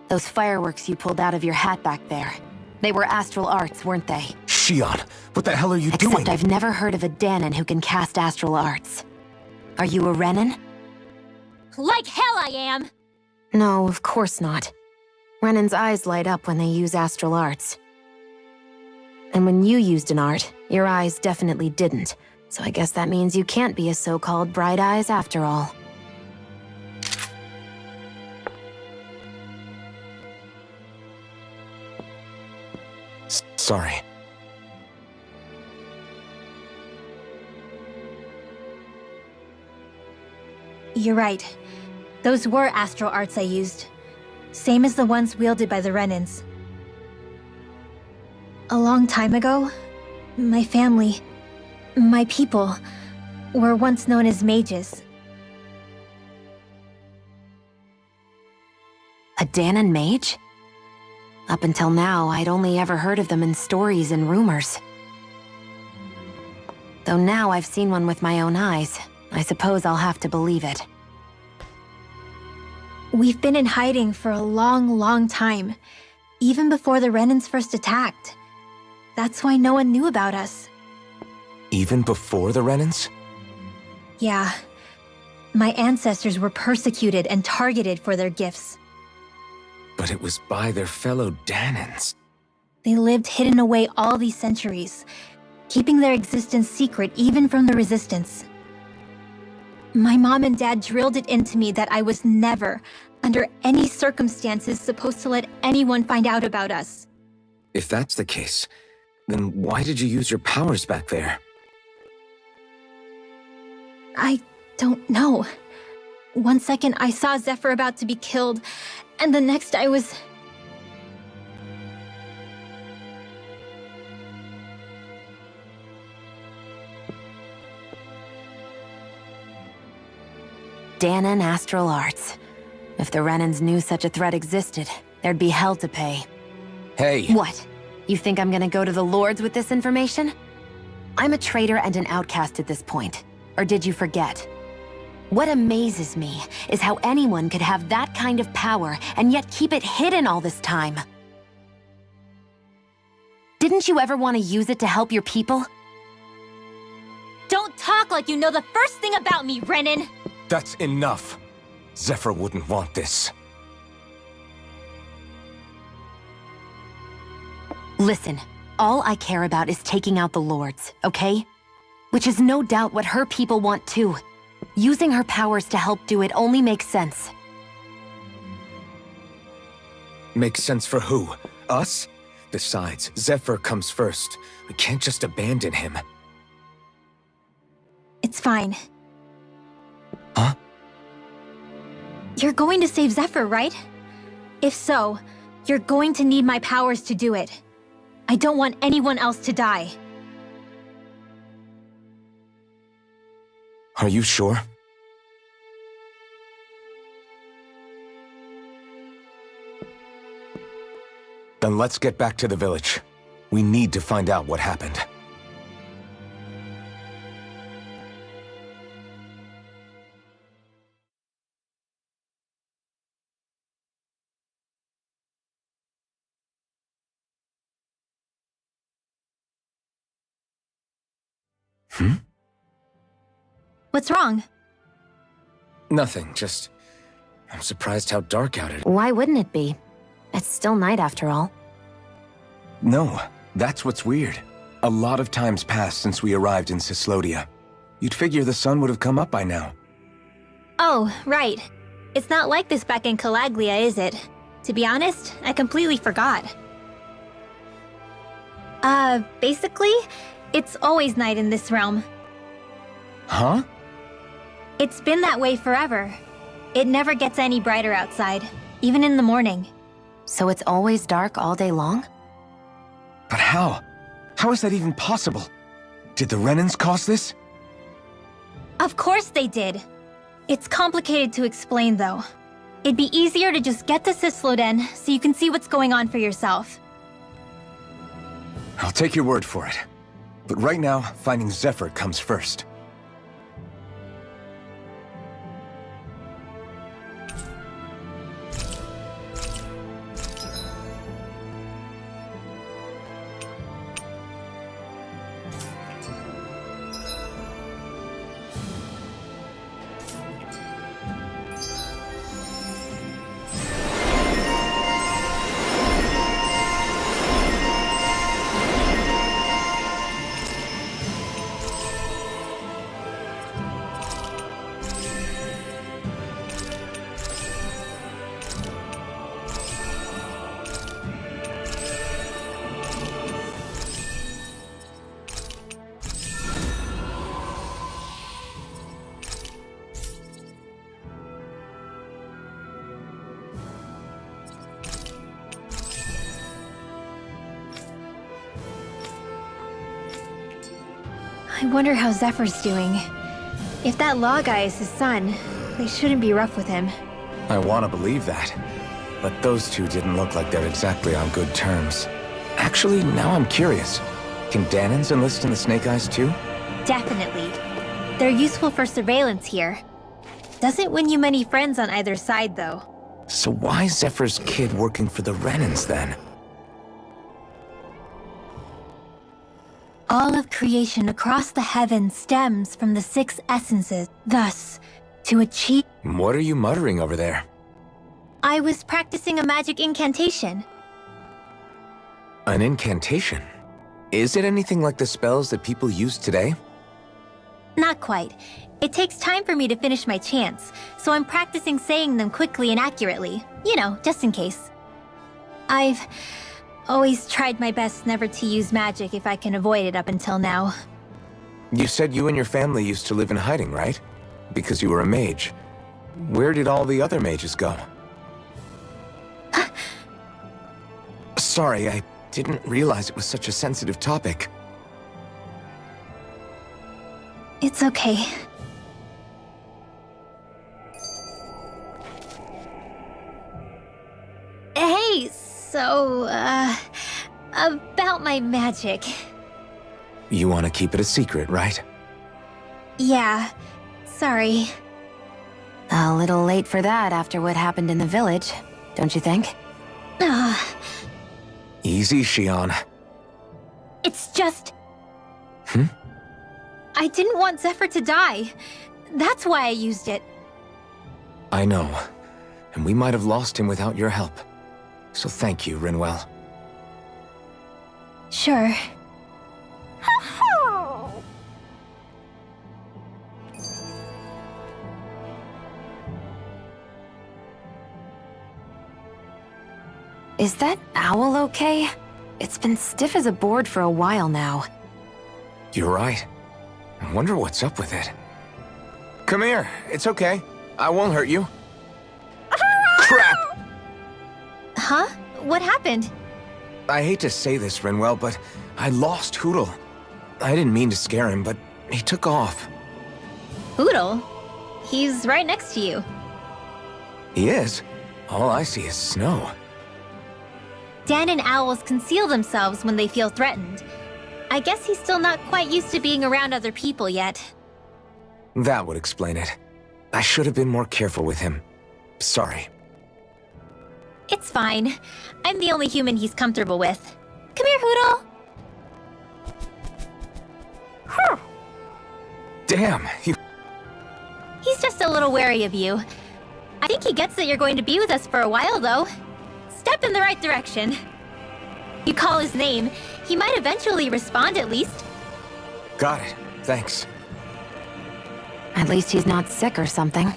G: Those fireworks you pulled out of your hat back there. They were astral arts, weren't they?
C: Shion, what the hell are you doing?
G: Except I've never heard of a Danon who can cast astral arts. Are you a Renan?
F: Like hell I am!
G: No, of course not. Renan's eyes light up when they use astral arts. And when you used an art, your eyes definitely didn't. So I guess that means you can't be a so-called bright eyes after all.
C: Sorry.
F: You're right. Those were astral arts I used. Same as the ones wielded by the Renans. A long time ago, my family, my people, were once known as mages.
G: A Danon mage? Up until now, I'd only ever heard of them in stories and rumors. Though now I've seen one with my own eyes, I suppose I'll have to believe it.
F: We've been in hiding for a long, long time, even before the Renans first attacked. That's why no one knew about us.
C: Even before the Renans?
F: Yeah. My ancestors were persecuted and targeted for their gifts.
C: But it was by their fellow Danons.
F: They lived hidden away all these centuries, keeping their existence secret even from the Resistance. My mom and dad drilled it into me that I was never, under any circumstances, supposed to let anyone find out about us.
C: If that's the case, then why did you use your powers back there?
F: I don't know. One second I saw Zephyr about to be killed, and the next I was...
G: Danon Astral Arts. If the Renans knew such a threat existed, there'd be hell to pay.
C: Hey!
G: What? You think I'm gonna go to the Lords with this information? I'm a traitor and an outcast at this point. Or did you forget? What amazes me is how anyone could have that kind of power and yet keep it hidden all this time. Didn't you ever want to use it to help your people?
F: Don't talk like you know the first thing about me, Renan!
C: That's enough. Zephyr wouldn't want this.
G: Listen, all I care about is taking out the Lords, okay? Which is no doubt what her people want too. Using her powers to help do it only makes sense.
C: Makes sense for who? Us? Besides, Zephyr comes first. We can't just abandon him.
F: It's fine.
C: Huh?
F: You're going to save Zephyr, right? If so, you're going to need my powers to do it. I don't want anyone else to die.
C: Are you sure? Then let's get back to the village. We need to find out what happened.
F: What's wrong?
C: Nothing, just... I'm surprised how dark out it is.
G: Why wouldn't it be? It's still night after all.
C: No, that's what's weird. A lot of time's passed since we arrived in Cyslodia. You'd figure the sun would have come up by now.
F: Oh, right. It's not like this back in Calaglia, is it? To be honest, I completely forgot. Basically, it's always night in this realm.
C: Huh?
F: It's been that way forever. It never gets any brighter outside, even in the morning.
G: So it's always dark all day long?
C: But how? How is that even possible? Did the Renans cause this?
F: Of course they did. It's complicated to explain, though. It'd be easier to just get to Cysloden so you can see what's going on for yourself.
C: I'll take your word for it. But right now, finding Zephyr comes first.
F: I wonder how Zephyr's doing. If that law guy is his son, they shouldn't be rough with him.
C: I want to believe that. But those two didn't look like they're exactly on good terms. Actually, now I'm curious. Can Danons enlist in the Snake Eyes too?
F: Definitely. They're useful for surveillance here. Doesn't win you many friends on either side, though.
C: So why Zephyr's kid working for the Renans then?
F: All of creation across the heavens stems from the 6 essences. Thus, to achieve...
C: What are you muttering over there?
F: I was practicing a magic incantation.
C: An incantation? Is it anything like the spells that people use today?
F: Not quite. It takes time for me to finish my chants, so I'm practicing saying them quickly and accurately. You know, just in case. I've always tried my best never to use magic if I can avoid it up until now.
C: You said you and your family used to live in hiding, right? Because you were a mage. Where did all the other mages go? Sorry, I didn't realize it was such a sensitive topic.
F: It's okay. Hey, so, about my magic.
C: You want to keep it a secret, right?
F: Yeah, sorry.
G: A little late for that after what happened in the village, don't you think?
C: Easy, Xion.
F: It's just... I didn't want Zephyr to die. That's why I used it.
C: I know. And we might have lost him without your help. So thank you, Rinwell.
F: Sure.
G: Is that owl okay? It's been stiff as a board for a while now.
C: You're right. I wonder what's up with it. Come here. It's okay. I won't hurt you. Crap!
F: Huh? What happened?
C: I hate to say this, Rinwell, but I lost Hootle. I didn't mean to scare him, but he took off.
F: Hootle? He's right next to you.
C: He is? All I see is snow.
F: Dan and owls conceal themselves when they feel threatened. I guess he's still not quite used to being around other people yet.
C: That would explain it. I should have been more careful with him. Sorry.
F: It's fine. I'm the only human he's comfortable with. Come here, Hootle!
C: Damn, you...
F: He's just a little wary of you. I think he gets that you're going to be with us for a while, though. Step in the right direction. You call his name, he might eventually respond at least.
C: Got it. Thanks.
G: At least he's not sick or something.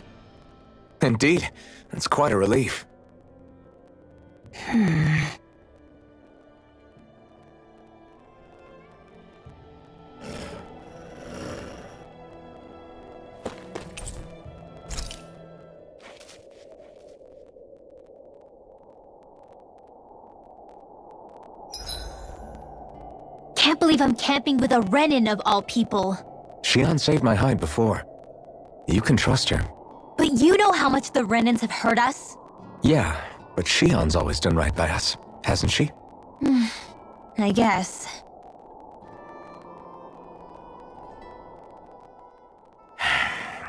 C: Indeed. That's quite a relief.
F: Can't believe I'm camping with a Renin of all people.
C: Xion saved my hide before. You can trust her.
F: But you know how much the Renins have hurt us?
C: Yeah, but Xion's always done right by us, hasn't she?
F: I guess.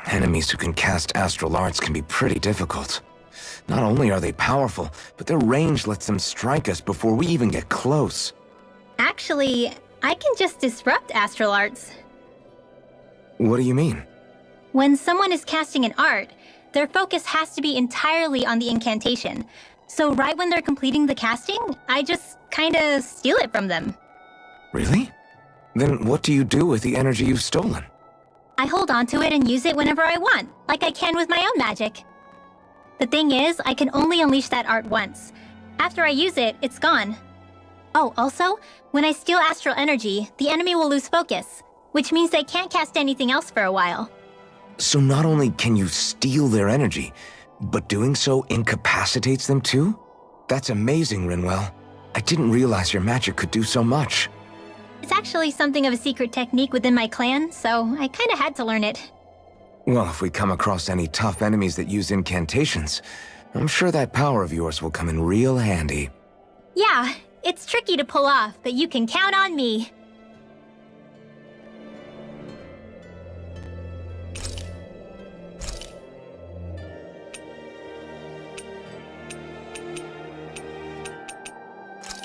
C: Enemies who can cast astral arts can be pretty difficult. Not only are they powerful, but their range lets them strike us before we even get close.
F: Actually, I can just disrupt astral arts.
C: What do you mean?
F: When someone is casting an art, their focus has to be entirely on the incantation. So right when they're completing the casting, I just kinda steal it from them.
C: Really? Then what do you do with the energy you've stolen?
F: I hold onto it and use it whenever I want, like I can with my own magic. The thing is, I can only unleash that art once. After I use it, it's gone. Oh, also, when I steal astral energy, the enemy will lose focus, which means they can't cast anything else for a while.
C: So not only can you steal their energy, but doing so incapacitates them too? That's amazing, Rinwell. I didn't realize your magic could do so much.
F: It's actually something of a secret technique within my clan, so I kinda had to learn it.
C: Well, if we come across any tough enemies that use incantations, I'm sure that power of yours will come in real handy.
F: Yeah, it's tricky to pull off, but you can count on me.